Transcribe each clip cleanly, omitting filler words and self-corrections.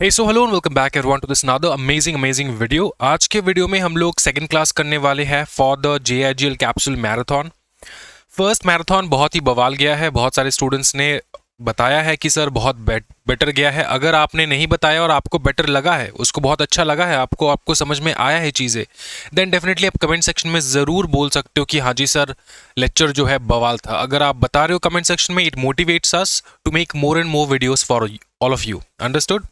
Hey, so hello and welcome back everyone to this another amazing video. आज के video में हम लोग सेकंड क्लास करने वाले हैं for the JIGL capsule marathon. First marathon बहुत ही बवाल गया है, बहुत सारे स्टूडेंट्स ने बताया है कि सर बहुत बेटर गया है। अगर आपने नहीं बताया और आपको बेटर लगा है, उसको बहुत अच्छा लगा है, आपको समझ में आया है चीज़ें, देन डेफिनेटली आप कमेंट सेक्शन में ज़रूर बोल सकते हो कि हाँ जी सर लेक्चर जो है बवाल था। अगर आप बता रहे हो कमेंट सेक्शन में, it motivates us to make more and more videos for all of you. Understood?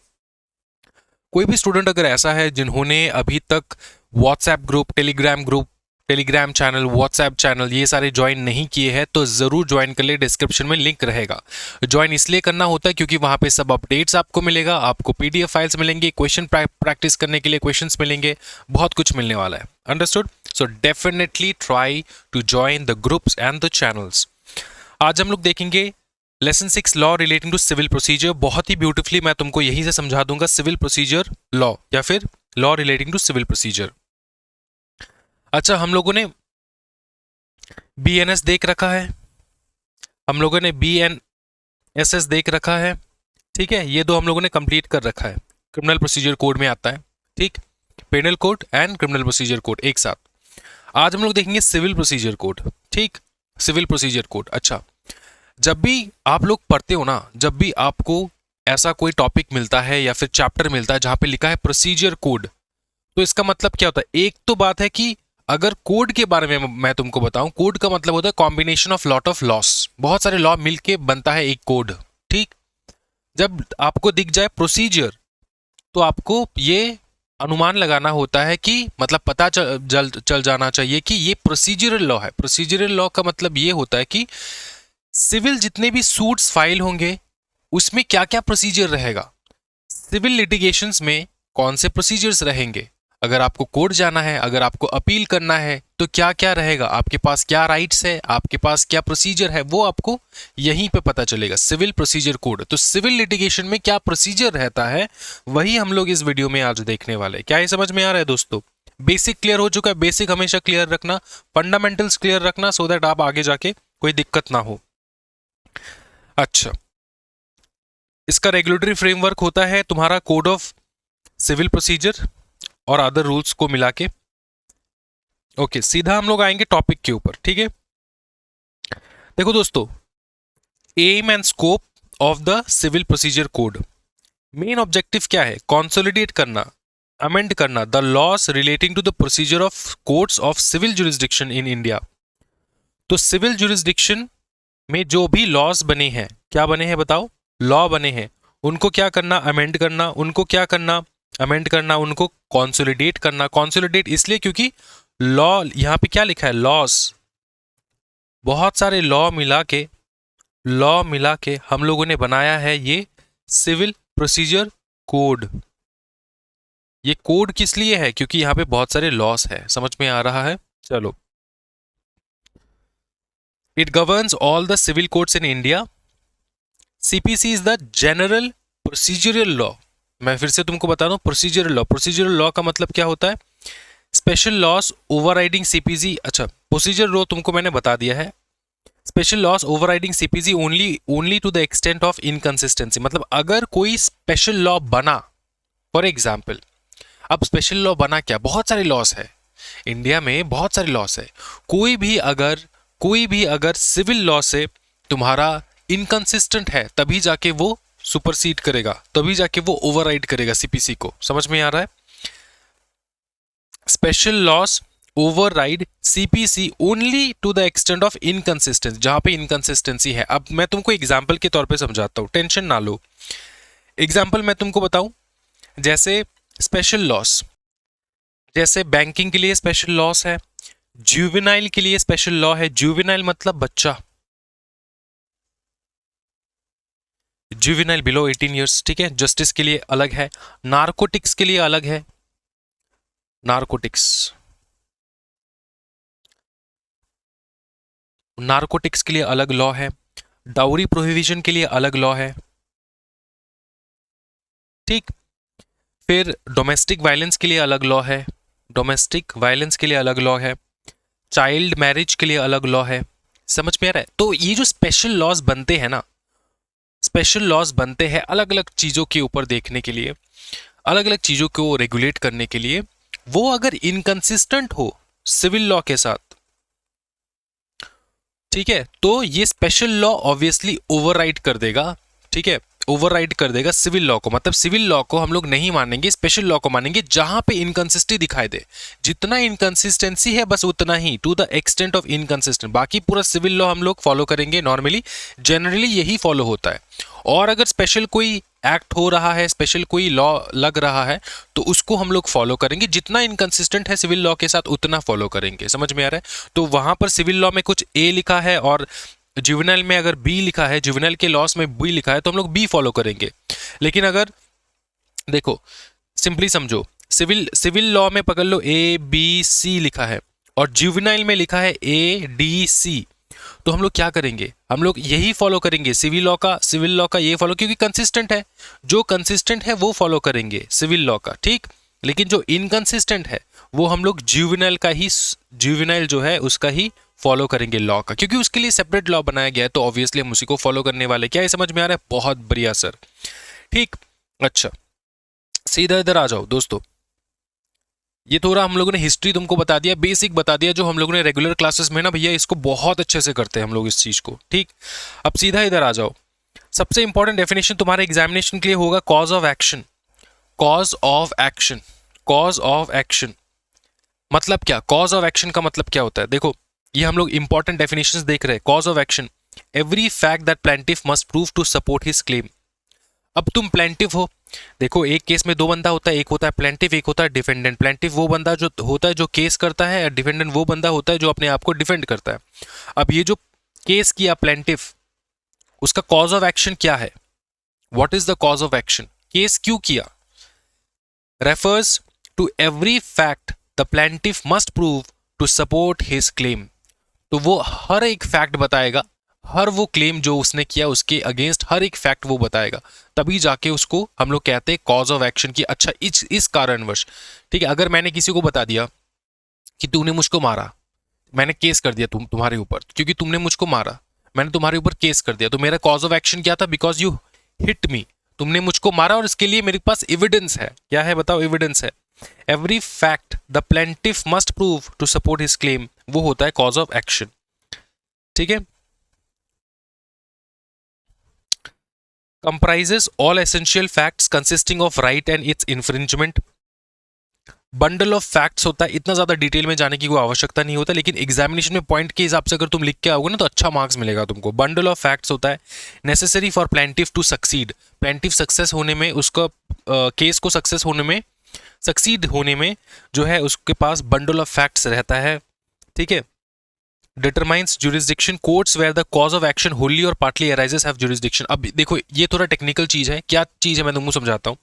कोई भी स्टूडेंट अगर ऐसा है जिन्होंने अभी तक WhatsApp group, Telegram channel, WhatsApp channel ये सारे ज्वाइन नहीं किए हैं तो ज़रूर ज्वाइन कर ले। डिस्क्रिप्शन में लिंक रहेगा। ज्वाइन इसलिए करना होता है क्योंकि वहाँ पे सब अपडेट्स आपको मिलेगा, आपको PDF फाइल्स मिलेंगे, क्वेश्चन प्रैक्टिस करने के लिए क्वेश्चंस मिलेंगे, बहुत कुछ मिलने वाला है। Understood? So definitely try to join the groups and the channels. आज हम लोग देखेंगे lesson 6 law relating to civil procedure. बहुत ही ब्यूटीफुली मैं तुमको यहीं से समझा दूंगा सिविल प्रोसीजर लॉ या फिर law relating to civil procedure. अच्छा, हम लोगों ने BNS देख रखा है, हम लोगों ने BNSS देख रखा है, ठीक है। ये दो हम लोगों ने कंप्लीट कर रखा है, क्रिमिनल प्रोसीजर कोड में आता है, ठीक। Penal code and criminal procedure code एक साथ। आज हम लोग देखेंगे सिविल प्रोसीजर कोड, ठीक। Civil procedure code. अच्छा, जब भी आप लोग पढ़ते हो ना, जब भी आपको ऐसा कोई टॉपिक मिलता है या फिर चैप्टर मिलता है जहां पे लिखा है प्रोसीजर कोड, तो इसका मतलब क्या होता है? एक तो बात है कि अगर कोड के बारे में मैं तुमको बताऊं, कोड का मतलब होता है combination of lot of loss, बहुत सारे लॉ मिलके बनता है एक कोड, ठीक। जब आपको दिख जाए प्रोसीजर तो आपको ये अनुमान लगाना होता है कि मतलब पता चल जाना चाहिए कि ये प्रोसीजरल लॉ है। प्रोसीजरल लॉ का मतलब ये होता है कि सिविल जितने भी सूट्स फाइल होंगे उसमें क्या क्या प्रोसीजर रहेगा, सिविल लिटिगेशंस में कौन से प्रोसीजर्स रहेंगे, अगर आपको कोर्ट जाना है, अगर आपको अपील करना है तो क्या क्या रहेगा, आपके पास क्या राइट्स है, आपके पास क्या प्रोसीजर है, वो आपको यहीं पे पता चलेगा, सिविल प्रोसीजर कोड। तो सिविल लिटिगेशन में क्या प्रोसीजर रहता है वही हम लोग इस वीडियो में आज देखने वाले हैं। क्या ये समझ में आ रहा है दोस्तों? बेसिक क्लियर हो चुका है? बेसिक हमेशा क्लियर रखना, फंडामेंटल्स क्लियर रखना, सो दैट आप आगे जाके कोई दिक्कत ना हो। अच्छा, इसका रेगुलेटरी फ्रेमवर्क होता है तुम्हारा कोड ऑफ सिविल प्रोसीजर और अदर रूल्स को मिला के। ओके, सीधा हम लोग आएंगे टॉपिक के ऊपर, ठीक है। देखो दोस्तों, aim and scope of the civil procedure code, main objective क्या है? कंसोलिडेट करना, अमेंड करना the laws relating to the procedure of courts of civil jurisdiction in India. तो सिविल जुरिस्डिक्शन में जो भी लॉस बने हैं, क्या बने हैं बताओ? लॉ बने हैं, उनको क्या करना? अमेंड करना। उनको क्या करना? अमेंड करना। उनको कॉन्सोलिडेट करना। कॉन्सोलिडेट इसलिए क्योंकि लॉ यहां पे क्या लिखा है? लॉस, बहुत सारे लॉ मिला के हम लोगों ने बनाया है ये सिविल प्रोसीजर कोड। ये कोड किस लिए है? क्योंकि यहां पे बहुत सारे लॉस है। समझ में आ रहा है? चलो, it governs all the civil courts in India. CPC is the general procedural law. मैं फिर से तुमको बता दूं, प्रोसीजरल लॉ, प्रोसीजरल लॉ का मतलब क्या होता है? Special laws overriding CPC। अच्छा, प्रोसीजर लॉ तुमको मैंने बता दिया है। Special laws overriding CPC only to the extent of inconsistency. मतलब अगर कोई स्पेशल लॉ बना, फॉर एग्जाम्पल, अब स्पेशल लॉ बना क्या? बहुत सारे लॉस है इंडिया में, बहुत सारे लॉस है। कोई भी अगर सिविल लॉ से तुम्हारा इनकंसिस्टेंट है तभी जाके वो सुपरसीड करेगा, तभी जाके वो ओवरराइड करेगा CPC को। समझ में आ रहा है? Special laws override CPC only to the extent of inconsistency, जहां पे इनकंसिस्टेंसी है। अब मैं तुमको एग्जाम्पल के तौर पे समझाता हूं, टेंशन ना लो। एग्जाम्पल मैं तुमको बताऊं, जैसे स्पेशल लॉस, जैसे बैंकिंग के लिए स्पेशल लॉस है, जुवेनाइल के लिए स्पेशल लॉ है। जुवेनाइल मतलब बच्चा, जुवेनाइल बिलो 18 ईयर्स, ठीक है। जस्टिस के लिए अलग है, नारकोटिक्स के लिए अलग है, नारकोटिक्स के लिए अलग लॉ है, डाउरी प्रोहिबिशन के लिए अलग लॉ है, ठीक। फिर डोमेस्टिक वायलेंस के लिए अलग लॉ है, डोमेस्टिक वायलेंस के लिए अलग लॉ है, चाइल्ड मैरिज के लिए अलग लॉ है। समझ में आ रहा है? तो ये जो स्पेशल लॉज बनते हैं ना, स्पेशल लॉज बनते हैं अलग अलग चीज़ों के ऊपर देखने के लिए, अलग अलग चीज़ों को रेगुलेट करने के लिए, वो अगर इनकंसिस्टेंट हो सिविल लॉ के साथ, ठीक है, तो ये स्पेशल लॉ ऑब्वियसली ओवरराइड कर देगा, ठीक है, ओवरराइड कर देगा सिविल लॉ को। मतलब सिविल लॉ को हम लोग नहीं मानेंगे, स्पेशल लॉ को मानेंगे जहां पे इनकंसिस्टेंसी दिखाई दे। जितना इनकंसिस्टेंसी है बस उतना ही, to the extent of inconsistent, बाकी पूरा सिविल लॉ हम लोग फॉलो करेंगे नॉर्मली, जनरली यही फॉलो होता है। और अगर स्पेशल कोई एक्ट हो रहा है, स्पेशल कोई लॉ लग रहा है, तो उसको हम लोग फॉलो करेंगे। जितना इनकंसिस्टेंट है सिविल लॉ के साथ उतना फॉलो करेंगे। समझ में आ रहा है? तो वहां पर सिविल लॉ में कुछ ए लिखा है और जुवेनाइल में अगर बी लिखा है, जुवेनाइल के लॉस में बी लिखा है, तो हम लोग बी फॉलो करेंगे। लेकिन अगर देखो सिंपली समझो, सिविल लॉ में पकड़ लो ए बी सी लिखा है और जुवेनाइल में लिखा है ए डी सी, तो हम लोग क्या करेंगे? हम लोग यही फॉलो करेंगे सिविल लॉ का ये फॉलो, क्योंकि कंसिस्टेंट है। जो कंसिस्टेंट है वो फॉलो करेंगे सिविल लॉ का, ठीक। लेकिन जो इनकंसिस्टेंट है वो हम लोग जुवेनाइल जो है उसका ही फॉलो करेंगे लॉ का, क्योंकि उसके लिए सेपरेट लॉ बनाया गया है, तो ऑब्वियसली हम उसी को फॉलो करने वाले। क्या ये समझ में आ रहा है? बहुत बढ़िया सर, ठीक। अच्छा, सीधा इधर आ जाओ दोस्तों। ये थोड़ा हम लोगों ने हिस्ट्री तुमको बता दिया, बेसिक बता दिया, जो हम लोगों ने रेगुलर क्लासेस में ना भैया इसको बहुत अच्छे से करते हैं हम लोग इस चीज को, ठीक। अब सीधा इधर आ जाओ। सबसे इंपॉर्टेंट डेफिनेशन तुम्हारे एग्जामिनेशन के लिए होगा cause of action. Cause of action, cause of action मतलब क्या? कॉज ऑफ एक्शन का मतलब क्या होता है? देखो ये हम लोग इंपॉर्टेंट डेफिनेशंस देख रहे हैं। Cause of action, every fact that plaintiff must prove to support his claim. अब तुम प्लेंटिफ हो, देखो एक केस में दो बंदा होता है, एक होता है प्लेंटिफ, एक होता है डिफेंडेंट। प्लेंटिफ वो बंदा जो होता है जो केस करता है, और डिफेंडेंट वो बंदा होता है जो अपने आप को डिफेंड करता है। अब ये जो केस किया प्लेंटिफ, उसका कॉज ऑफ एक्शन क्या है? What is the cause of action? Case क्यों किया? Refers to every fact the plaintiff must prove to support his claim. तो वो हर एक फैक्ट बताएगा, हर वो क्लेम जो उसने किया उसके अगेंस्ट हर एक फैक्ट वो बताएगा, तभी जाके उसको हम लोग कहते हैं कॉज ऑफ एक्शन की। अच्छा, इस कारणवश, ठीक है, अगर मैंने किसी को बता दिया कि तूने मुझको मारा, मैंने केस कर दिया तुम्हारे ऊपर, क्योंकि तुमने मुझको मारा, मैंने तुम्हारे ऊपर केस कर दिया, तो मेरा कॉज ऑफ एक्शन क्या था? बिकॉज यू हिट मी, तुमने मुझको मारा और इसके लिए मेरे पास एविडेंस है। क्या है बताओ? एविडेंस है। Every fact the plaintiff must prove to support his claim, वो होता है कॉज ऑफ एक्शन, ठीक है। comprises all essential facts consisting of right and its infringement। Bundle of facts होता है, इतना ज्यादा डिटेल में जाने की कोई आवश्यकता नहीं होता, लेकिन एग्जामिनेशन में पॉइंट के हिसाब से अगर तुम लिख के आओगे ना तो अच्छा मार्क्स मिलेगा तुमको। बंडल ऑफ फैक्ट्स होता है necessary for plaintiff to succeed. Plaintiff success होने में, उसका केस को सक्सेस होने में, सक्सीड होने में जो है उसके पास बंडल ऑफ फैक्ट्स रहता है, ठीक है। determines jurisdiction courts where the cause of action wholly or partly arises have jurisdiction। अब देखो ये थोड़ा टेक्निकल चीज है, क्या चीज है मैं तुमको समझाता हूँ।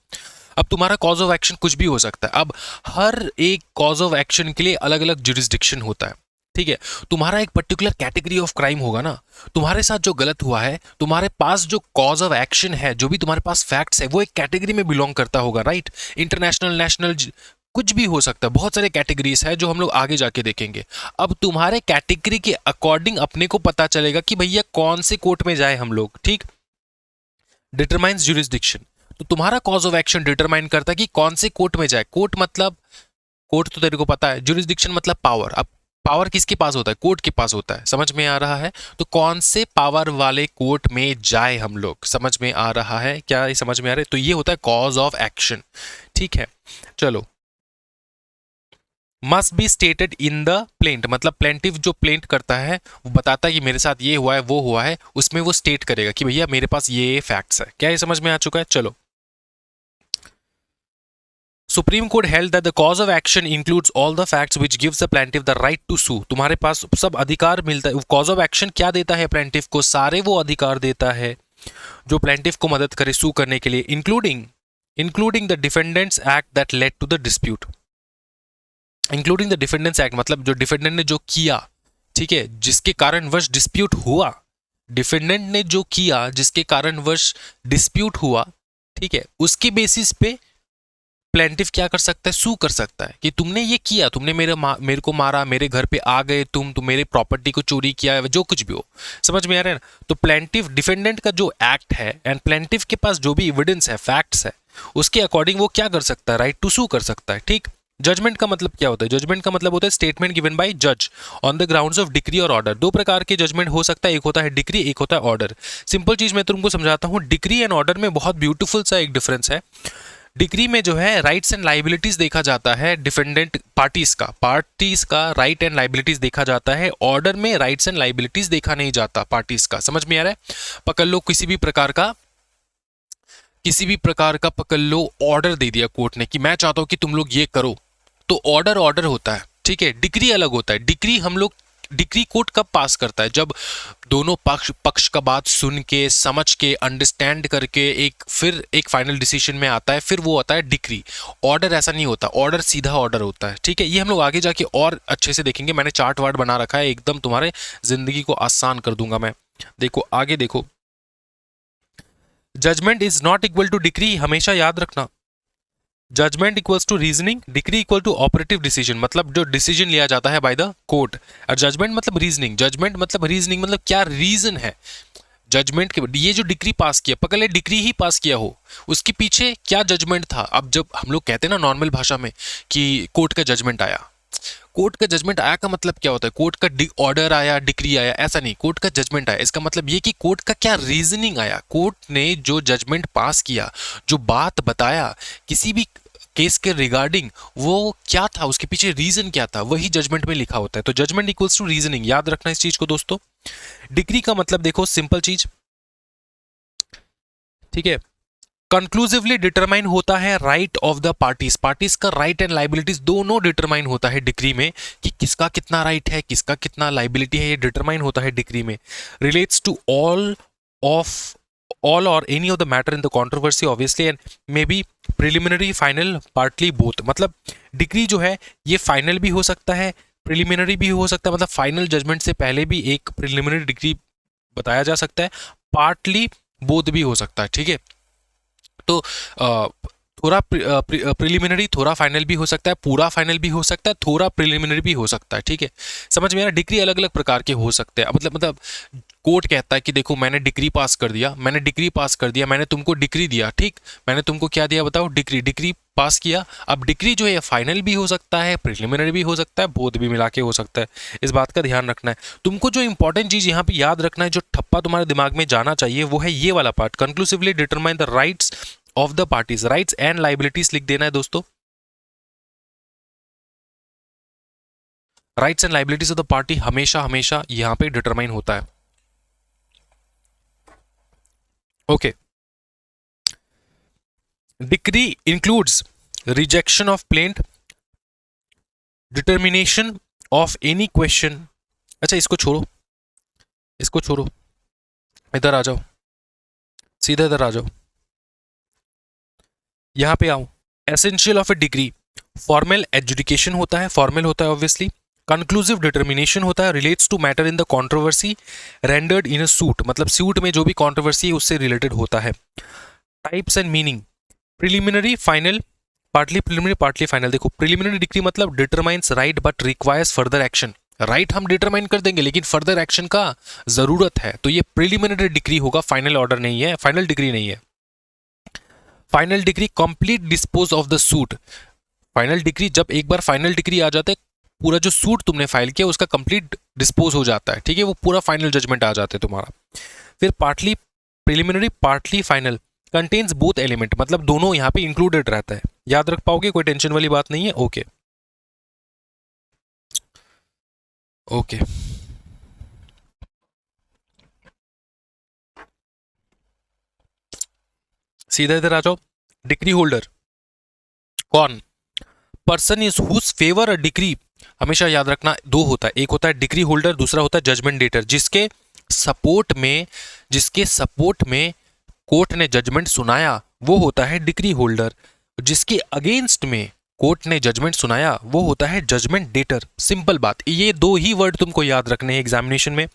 अब तुम्हारा कॉज ऑफ एक्शन कुछ भी हो सकता है। अब हर एक कॉज ऑफ एक्शन के लिए अलग अलग जुरिस्डिक्शन होता है, ठीक है। तुम्हारा एक पर्टिकुलर कैटेगरी ऑफ क्राइम होगा ना, तुम्हारे साथ जो गलत हुआ है, तुम्हारे पास जो कॉज ऑफ एक्शन है, जो भी तुम्हारे पास फैक्ट्स है, वो एक कैटेगरी में बिलोंग करता होगा, राइट। इंटरनेशनल, नेशनल, कुछ भी हो सकता है, बहुत सारे कैटेगरीज है जो हम लोग आगे जाके देखेंगे। अब तुम्हारे कैटेगरी के अकॉर्डिंग अपने को पता चलेगा कि भैया कौन से कोर्ट में जाए हम लोग, ठीक। डिटरमाइंस जुरिस्डिक्शन, तो तुम्हारा कॉज ऑफ एक्शन डिटरमाइन करता है कि कौन से कोर्ट में जाए। कोर्ट मतलब, कोर्ट तो तेरे को पता है, जुरिस्डिक्शन मतलब पावर। अब पावर किसके पास होता है? कोर्ट के पास होता है, समझ में आ रहा है। तो कौन से पावर वाले कोर्ट में जाए हम लोग, समझ में आ रहा है? क्या ये समझ में आ रहा है? तो ये होता है कॉज ऑफ एक्शन, ठीक है। चलो, must be stated in the plaint, मतलब प्लेंटिव जो प्लेंट करता है वो बताता है कि मेरे साथ ये हुआ है, वो हुआ है, उसमें वो स्टेट करेगा कि भैया मेरे पास ये फैक्ट्स है। क्या ये समझ में आ चुका है? चलो, Supreme Court held that the cause of action includes all the facts which gives the plaintiff the right to sue. तुम्हारे पास सब अधिकार मिलता है। कॉज ऑफ एक्शन क्या देता है प्लेंटिफ को? सारे वो अधिकार देता है जो प्लेंटिफ को मदद करे सू करने के लिए, including the defendant's act that led to the dispute. Including the defendant's act मतलब जो डिफेंडेंट ने जो किया, ठीक है, जिसके कारणवश डिस्प्यूट हुआ, डिफेंडेंट ने जो किया जिसके कारणवश डिस्प्यूट हुआ, ठीक है, उसके बेसिस पे प्लेंटिफ क्या कर सकता है, सू कर सकता है कि तुमने ये किया, तुमने मेरे को मारा, मेरे घर पे आ गए, तुम मेरे प्रॉपर्टी को चोरी किया, जो कुछ भी हो। समझ में आ रहा है ना? तो प्लेंटिफ डिफेंडेंट का जो एक्ट है एंड प्लेंटिफ के पास जो भी एविडेंस है, फैक्ट्स है, उसके अकॉर्डिंग वो क्या कर सकता है, राइट टू सू कर सकता है। ठीक। जजमेंट का मतलब क्या होता है? जजमेंट का मतलब होता है स्टेटमेंट गिवन बाय जज on the grounds of decree और ऑर्डर। दो प्रकार के जजमेंट हो सकता है, एक होता है डिक्री, एक होता है ऑर्डर। सिंपल चीज मैं तुमको समझाता हूँ। डिक्री एंड ऑर्डर में बहुत ब्यूटीफुल सा एक डिफरेंस है। डिक्री में जो है राइट्स एंड लाइबिलिटीज देखा जाता है डिफेंडेंट पार्टीज का राइट एंड लाइबिलिटीज देखा जाता है। ऑर्डर में राइट्स एंड लाइबिलिटीज देखा नहीं जाता पार्टीज का। समझ में आ रहा है? पकड़ लो किसी भी प्रकार का पकड़ लो ऑर्डर दे दिया कोर्ट ने कि मैं चाहता हूं कि तुम लोग ये करो, तो ऑर्डर होता है। ठीक है। डिक्री अलग होता है। डिक्री कोर्ट कब पास करता है? जब दोनों पक्ष का बात सुन के, समझ के, अंडरस्टैंड करके फिर एक फाइनल डिसीजन में आता है, फिर वो आता है डिक्री। ऑर्डर ऐसा नहीं होता, ऑर्डर सीधा ऑर्डर होता है। ठीक है। ये हम लोग आगे जाके और अच्छे से देखेंगे। मैंने चार्ट वार्ट बना रखा है, एकदम तुम्हारे जिंदगी को आसान कर दूंगा मैं। देखो आगे देखो, judgment is not equal to decree, हमेशा याद रखना। Judgment equals to reasoning, decree equal to operative decision, मतलब जो डिसीजन लिया जाता है बाय द कोर्ट। और जजमेंट मतलब रीजनिंग, मतलब क्या रीजन है जजमेंट के। ये जो डिक्री पास किया, पकड़ ले डिक्री ही पास किया हो, उसके पीछे क्या जजमेंट था। अब जब हम लोग कहते हैं ना नॉर्मल भाषा में कि कोर्ट का जजमेंट आया, कोर्ट का जजमेंट आया का मतलब क्या होता है? कोर्ट का ऑर्डर आया, डिक्री आया, ऐसा नहीं। कोर्ट का जजमेंट आया, इसका मतलब ये कि कोर्ट का क्या रीजनिंग आया। कोर्ट ने जो जजमेंट पास किया, जो बात बताया किसी भी केस के रिगार्डिंग, वो क्या था, उसके पीछे रीजन क्या था, वही जजमेंट में लिखा होता है। तो जजमेंट इक्वल्स टू रीजनिंग, याद रखना इस चीज को दोस्तों। डिक्री का मतलब देखो सिंपल चीज, ठीक है, कंक्लूसिवली डिटरमाइन होता है राइट ऑफ द पार्टीज का राइट एंड लाइबिलिटीज दोनों डिटरमाइन होता है डिक्री में, कि किसका कितना राइट है, किसका कितना लाइबिलिटी है, ये डिटरमाइन होता है डिक्री में। रिलेट्स टू ऑल और any of the matter in the controversy obviously and may be preliminary, final, partly both. मतलब डिक्री जो है ये फाइनल भी हो सकता है, प्रिलिमिनरी भी हो सकता है, मतलब फाइनल जजमेंट से पहले भी एक प्रिलिमिनरी डिक्री बताया जा सकता है, पार्टली बोथ भी हो सकता है। ठीक है। तो थोड़ा प्रिलिमिनरी, थोड़ा फाइनल भी हो सकता है, पूरा फाइनल भी हो सकता है, थोड़ा प्रिलिमिनरी भी हो सकता है। ठीक है। समझ में आ रहा है? डिक्री अलग अलग प्रकार के हो सकते हैं। मतलब कोर्ट कहता है कि देखो मैंने डिक्री पास कर दिया, मैंने तुमको डिक्री दिया। ठीक, मैंने तुमको क्या दिया बताओ? डिक्री पास किया। अब डिक्री जो है फाइनल भी हो सकता है, प्रिलिमिनरी भी हो सकता है, बोथ भी मिला के हो सकता है। इस बात का ध्यान रखना है तुमको। जो इंपॉर्टेंट चीज यहाँ पे याद रखना है, जो ठप्पा तुम्हारे दिमाग में जाना चाहिए, वो है ये वाला part, conclusively determine the rights of the parties. Rights and liabilities लिख देना है दोस्तों। Rights and liabilities of the party हमेशा यहां पे डिटरमाइन होता है। Okay. Decree includes rejection of plaint, determination of any question. अच्छा इसको छोड़ो, इधर आ जाओ, सीधा इधर आ जाओ, यहां पे आओ। Essential of a degree, formal adjudication होता है, ऑब्वियसली। कंक्लूसिव डिटर्मिनेशन होता है, relates to matter in the controversy rendered in a suit, मतलब सूट में जो भी कंट्रोवर्सी है उससे रिलेटेड होता है। Types and meaning, preliminary, final, partly preliminary, partly final. देखो प्रिलिमिनरी डिग्री मतलब determines right but requires further action. Right हम डिटरमाइन कर देंगे लेकिन फर्दर एक्शन का जरूरत है, तो ये प्रिलिमिनरी डिग्री होगा, फाइनल ऑर्डर नहीं है, फाइनल डिग्री नहीं है। Final decree complete dispose of the suit. Final decree, जब एक बार फाइनल डिग्री आ जाता है, पूरा जो सूट तुमने फाइल किया उसका कंप्लीट डिस्पोज हो जाता है। ठीक है, वो पूरा फाइनल जजमेंट आ जाता है तुम्हारा। फिर partly preliminary, partly final, contains both element, मतलब दोनों यहाँ पे इंक्लूडेड रहता है। याद रख पाओगे, कोई टेंशन वाली बात नहीं है। ओके ओके सीधा इधर आ जाओ। डिग्री होल्डर कौन? Person is whose favour a degree. हमेशा याद रखना दो होता है, एक होता है डिग्री होल्डर, दूसरा होता है जजमेंट डेटर। जिसके सपोर्ट में कोर्ट ने जजमेंट सुनाया वो होता है डिग्री होल्डर। जिसके अगेंस्ट में कोर्ट ने जजमेंट सुनाया वो होता है जजमेंट डेटर। सिंपल बात, ये दो ही वर्ड तुमको याद रखने हैं एग्जामिनेशन में।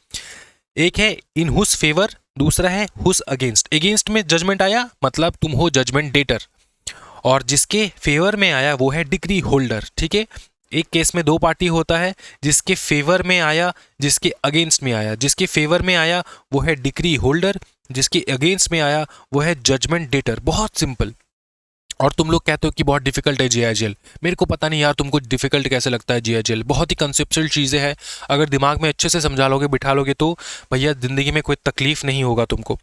एक है इन हुज फेवर, दूसरा है हुज अगेंस्ट। अगेंस्ट में जजमेंट आया मतलब तुम हो जजमेंट डेटर, और जिसके फेवर में आया वो है डिक्री होल्डर, ठीक है। एक केस में दो पार्टी होता है, जिसके फेवर में आया, जिसके अगेंस्ट में आया। जिसके फेवर में आया वो है डिक्री होल्डर, जिसके अगेंस्ट में आया वो है जजमेंट डेटर। बहुत सिंपल। और तुम लोग कहते हो कि बहुत डिफिकल्ट है जीआईजेल, मेरे को पता नहीं यार तुमको डिफिकल्ट कैसे लगता है जीआईजेल। बहुत ही कंसेप्चुअल चीज़ें हैं, अगर दिमाग में अच्छे से समझा लोगे, बिठा लोगे तो भैया ज़िंदगी में कोई तकलीफ नहीं होगा तुमको।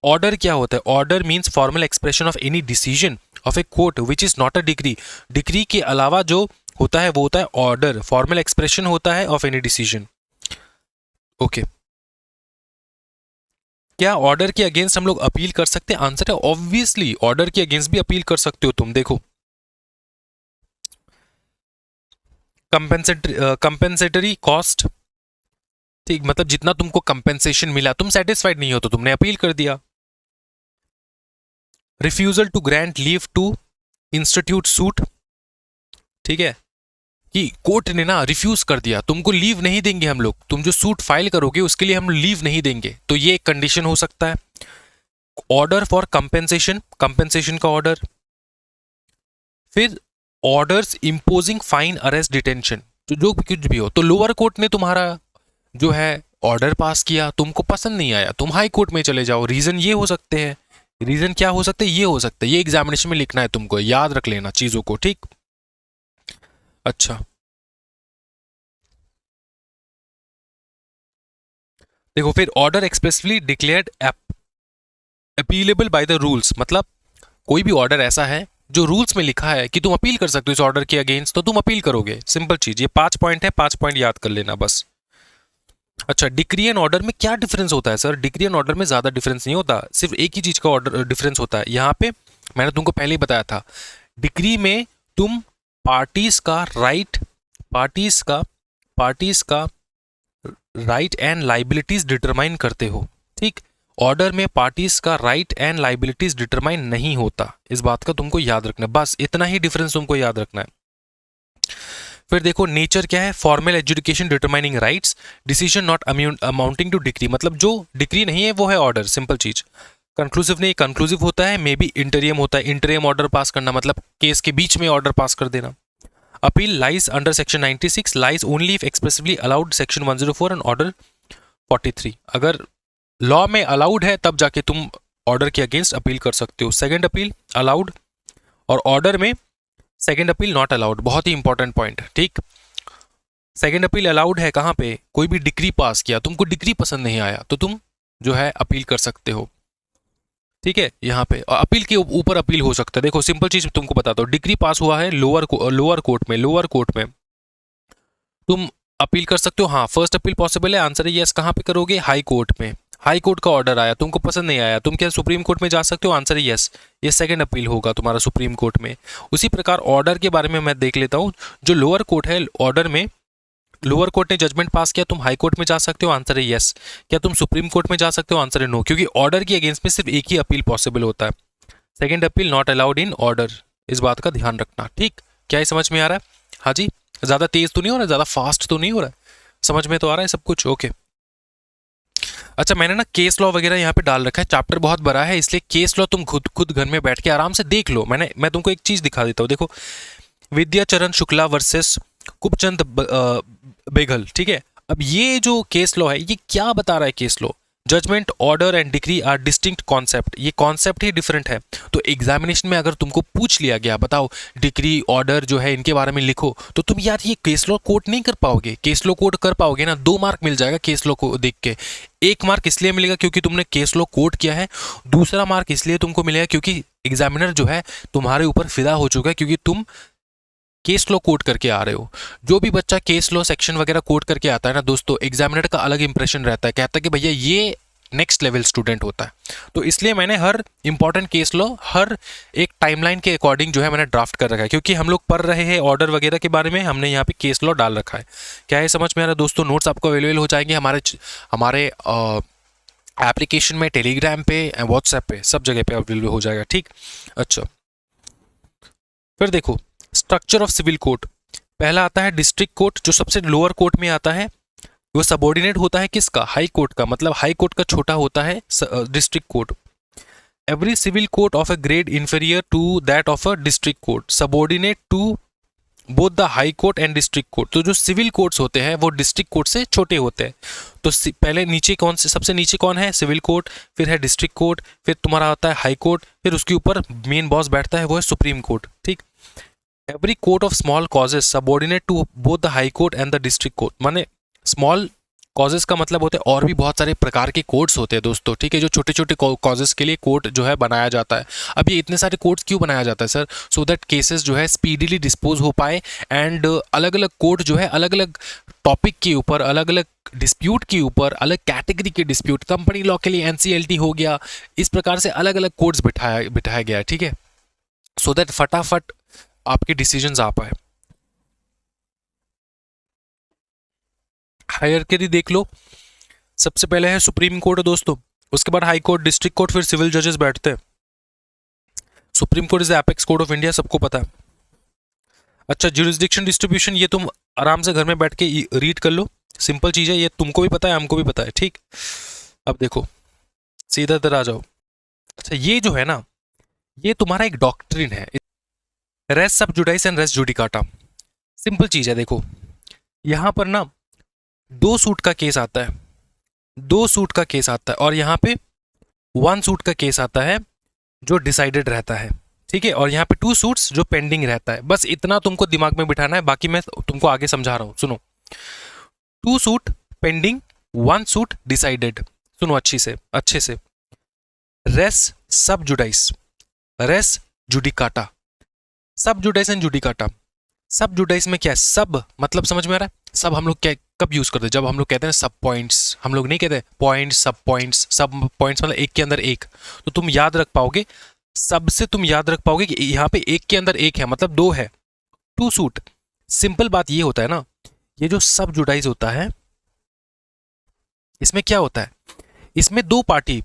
ऑर्डर क्या होता है? Order means formal expression of any decision of a court which is not a degree. Degree के अलावा जो होता है वो होता है ऑर्डर, फॉर्मल एक्सप्रेशन होता है ऑफ एनी डिसीजन। ओके, क्या ऑर्डर के अगेंस्ट हम लोग अपील कर सकते हैं? आंसर है ऑब्वियसली, ऑर्डर के अगेंस्ट भी अपील कर सकते हो तुम। देखो, कंपेंसेटरी कॉस्ट, ठीक, मतलब जितना तुमको कंपेंसेशन मिला तुम सेटिस्फाइड नहीं हो तो तुमने अपील कर दिया। Refusal to grant leave to institute suit, ठीक है, कि कोर्ट ने ना रिफ्यूज कर दिया, तुमको लीव नहीं देंगे हम लोग, तुम जो सूट फाइल करोगे उसके लिए हम लीव नहीं देंगे, तो ये एक कंडीशन हो सकता है। ऑर्डर फॉर कंपेंसेशन, कंपेंसेशन का ऑर्डर। फिर orders imposing fine, arrest, detention, तो जो भी कुछ भी हो, तो लोअर कोर्ट ने तुम्हारा जो है ऑर्डर पास किया, तुमको पसंद नहीं आया, तुम हाई कोर्ट में चले जाओ। रीजन ये हो सकते हैं, रीजन क्या हो सकते हैं, ये हो सकते हैं, ये एग्जामिनेशन में लिखना है तुमको, याद रख लेना चीजों को, ठीक। अच्छा, देखो फिर order expressly declared appealable by the rules, मतलब कोई भी ऑर्डर ऐसा है जो रूल्स में लिखा है कि तुम अपील कर सकते हो इस ऑर्डर के अगेंस्ट, तो तुम अपील करोगे। सिंपल चीज, ये 5 पॉइंट है, 5 पॉइंट याद कर लेना बस। अच्छा, डिक्री एंड ऑर्डर में क्या डिफरेंस होता है सर? डिक्री एंड ऑर्डर में ज्यादा डिफरेंस नहीं होता, सिर्फ एक ही चीज का ऑर्डर डिफरेंस होता है। यहाँ पे मैंने तुमको पहले ही बताया था, डिक्री में तुम पार्टीज का राइट, पार्टीज का राइट एंड लाइबिलिटीज डिटरमाइन करते हो, ठीक। ऑर्डर में पार्टीज का राइट एंड लाइबिलिटीज डिटरमाइन नहीं होता, इस बात का तुमको याद रखना, बस इतना ही डिफरेंस तुमको याद रखना है। फिर देखो नेचर क्या है, formal education determining rights, decision not amounting to decree, मतलब जो डिक्री नहीं है वो है ऑर्डर, सिंपल चीज। कंक्लूसिव नहीं, कंक्लूसिव होता है, मे बी इंटरियम होता है, इंटरियम ऑर्डर पास करना मतलब केस के बीच में ऑर्डर पास कर देना। Appeal lies under section 96, lies only if expressively allowed section 104 and order 43। अगर लॉ में अलाउड है तब जाके तुम ऑर्डर के अगेंस्ट अपील कर सकते हो। सेकंड अपील अलाउड, और ऑर्डर में सेकंड अपील नॉट अलाउड, बहुत ही इंपॉर्टेंट पॉइंट, ठीक। सेकंड अपील अलाउड है कहां पे? कोई भी डिग्री पास किया, तुमको डिग्री पसंद नहीं आया तो तुम जो है अपील कर सकते हो, ठीक है। यहाँ पे अपील के ऊपर अपील हो सकता है। देखो सिंपल चीज तुमको बताता हूँ, डिग्री पास हुआ है लोअर कोर्ट में तुम अपील कर सकते हो। हाँ, फर्स्ट अपील पॉसिबल है, आंसर है यस। कहाँ पे करोगे? हाई कोर्ट में। हाई कोर्ट का ऑर्डर आया, तुमको पसंद नहीं आया, तुम क्या सुप्रीम कोर्ट में जा सकते हो? आंसर है यस, ये सेकंड अपील होगा तुम्हारा सुप्रीम कोर्ट में। उसी प्रकार ऑर्डर के बारे में मैं देख लेता हूँ, जो लोअर कोर्ट है, ऑर्डर में लोअर कोर्ट ने जजमेंट पास किया, तुम हाई कोर्ट में जा सकते हो, आंसर है यस। क्या तुम सुप्रीम कोर्ट में जा सकते हो? आंसर है नो, क्योंकि ऑर्डर के अगेंस्ट में सिर्फ एक ही अपील पॉसिबल होता है। Second appeal not allowed in order, इस बात का ध्यान रखना, ठीक। क्या ये समझ में आ रहा है? हाँ जी, ज्यादा तेज तो नहीं हो रहा है, ज्यादा फास्ट तो नहीं हो रहा है, समझ में तो आ रहा है सब कुछ? ओके। अच्छा, मैंने ना केस लॉ वगैरह यहाँ पे डाल रखा है, चैप्टर बहुत बड़ा है इसलिए केस लॉ तुम खुद घर में बैठ के आराम से देख लो। मैं तुमको एक चीज दिखा देता हूँ, देखो विद्याचरण शुक्ला वर्सेस कुपचंद बेघल, ठीक है। अब ये जो केस लॉ है ये क्या बता रहा है? Case law, judgment, order and decree are distinct concept, ये कॉन्सेप्ट ही डिफरेंट है। तो एग्जामिनेशन में अगर तुमको पूछ लिया गया, बताओ डिक्री ऑर्डर जो है इनके बारे में लिखो, तो तुम यार ये केस लॉ कोट नहीं कर पाओगे। केस लॉ कोट कर पाओगे ना, 2 मार्क मिल जाएगा केस लॉ को देख के। 1 मार्क इसलिए मिलेगा क्योंकि तुमने केस लॉ कोट किया है, दूसरा मार्क इसलिए तुमको मिलेगा क्योंकि एग्जामिनर जो है तुम्हारे ऊपर फिदा हो चुका है, क्योंकि तुम केस लॉ कोट करके आ रहे हो। जो भी बच्चा केस लॉ सेक्शन वगैरह कोट करके आता है ना दोस्तों, एग्जामिनर का अलग इंप्रेशन रहता है, कहता है कि भैया ये नेक्स्ट लेवल स्टूडेंट होता है। तो इसलिए मैंने हर इंपॉर्टेंट केस लॉ हर एक टाइमलाइन के अकॉर्डिंग जो है मैंने ड्राफ्ट कर रखा है, क्योंकि हम लोग पढ़ रहे हैं ऑर्डर वगैरह के बारे में, हमने यहाँ पे केस लॉ डाल रखा है। क्या है समझ में आ रहा है दोस्तों? नोट्स आपको अवेलेबल हो जाएंगे हमारे एप्लीकेशन में, टेलीग्राम पे, व्हाट्सएप पे, सब जगह पे अवेलेबल हो जाएगा, ठीक। अच्छा, फिर देखो स्ट्रक्चर ऑफ सिविल कोर्ट, पहला आता है डिस्ट्रिक्ट कोर्ट, जो सबसे लोअर कोर्ट में आता है। वो सबऑर्डिनेट होता है किसका? हाई कोर्ट का, मतलब हाई कोर्ट का छोटा होता है district court. every civil court of a grade inferior to that of a district court, subordinate to both the high court and district court। तो जो सिविल कोर्ट्स होते हैं वो डिस्ट्रिक्ट कोर्ट से छोटे होते हैं। तो पहले नीचे कौन से, सबसे नीचे कौन है, सिविल कोर्ट, फिर है डिस्ट्रिक्ट कोर्ट, फिर तुम्हारा आता है हाई कोर्ट, फिर उसके ऊपर मेन बॉस बैठता है वो है सुप्रीम कोर्ट। ठीक, every court of small causes subordinate to both the High Court and the district court. माने स्मॉल कॉजेज का मतलब होता है और भी बहुत सारे प्रकार के कोर्ट्स होते हैं दोस्तों, ठीक है, जो छोटे छोटे कॉजेज के लिए कोर्ट जो है बनाया जाता है। अब ये इतने सारे कोर्ट्स क्यों बनाया जाता है सर? सो दैट केसेस जो है स्पीडीली डिस्पोज हो पाए एंड अलग अलग कोर्ट जो है अलग अलग टॉपिक के ऊपर, अलग अलग डिस्प्यूट के ऊपर, अलग कैटेगरी के डिस्प्यूट, कंपनी लॉ के लिए एनसीएलटी हो गया, इस प्रकार से अलग अलग कोर्ट्स बिठाया गया है, ठीक है, सो दैट फटाफट आपके डिसीजंस आ पाए। हायरार्की देख लो, सबसे पहले है सुप्रीम कोर्ट दोस्तों, उसके बाद हाई कोर्ट, डिस्ट्रिक्ट कोर्ट, फिर सिविल जजेस बैठते हैं। Supreme court is the apex court of India, सबको पता है। अच्छा, ज्यूरिसडिक्शन डिस्ट्रीब्यूशन ये तुम आराम से घर में बैठ के रीड कर लो, सिंपल चीज है, ये तुमको भी पता है, हमको भी पता है। ठीक, अब देखो सीधा इधर आ जाओ। अच्छा, ये जो है ना, ये तुम्हारा एक डॉक्ट्रिन है, रेस सब जुडाइस एंड रेस जुडिकाटा। सिंपल चीज है, देखो यहां पर ना 2 सूट का केस आता है, 2 सूट का केस आता है, और यहाँ पे 1 सूट का केस आता है जो डिसाइडेड रहता है, ठीक है, और यहाँ पे 2 सूट्स जो पेंडिंग रहता है। बस इतना तुमको दिमाग में बिठाना है, बाकी मैं तुमको आगे समझा रहा हूं। सुनो, 2 सूट पेंडिंग, 1 सूट डिसाइडेड। सुनो अच्छे से, रेस सब जुडाइस, रेस जुडिकाटा, सब जुडाइस एंड जुडिकाटा। सब जुडाइस में क्या है, सब मतलब समझ में आ रहा है? सब हम लोग क्या कब यूज करते हैं? जब हम लोग कहते हैं सब पॉइंट्स, हम लोग नहीं कहते पॉइंट्स, सब पॉइंट्स, सब पॉइंट्स मतलब एक के अंदर एक। तो तुम याद रख पाओगे, सबसे तुम याद रख पाओगे कि यहाँ पे एक के अंदर एक है, मतलब 2 है, 2 सूट। सिंपल बात ये होता है ना, ये जो सब जुडाइज होता है इसमें क्या होता है, इसमें 2 पार्टीज,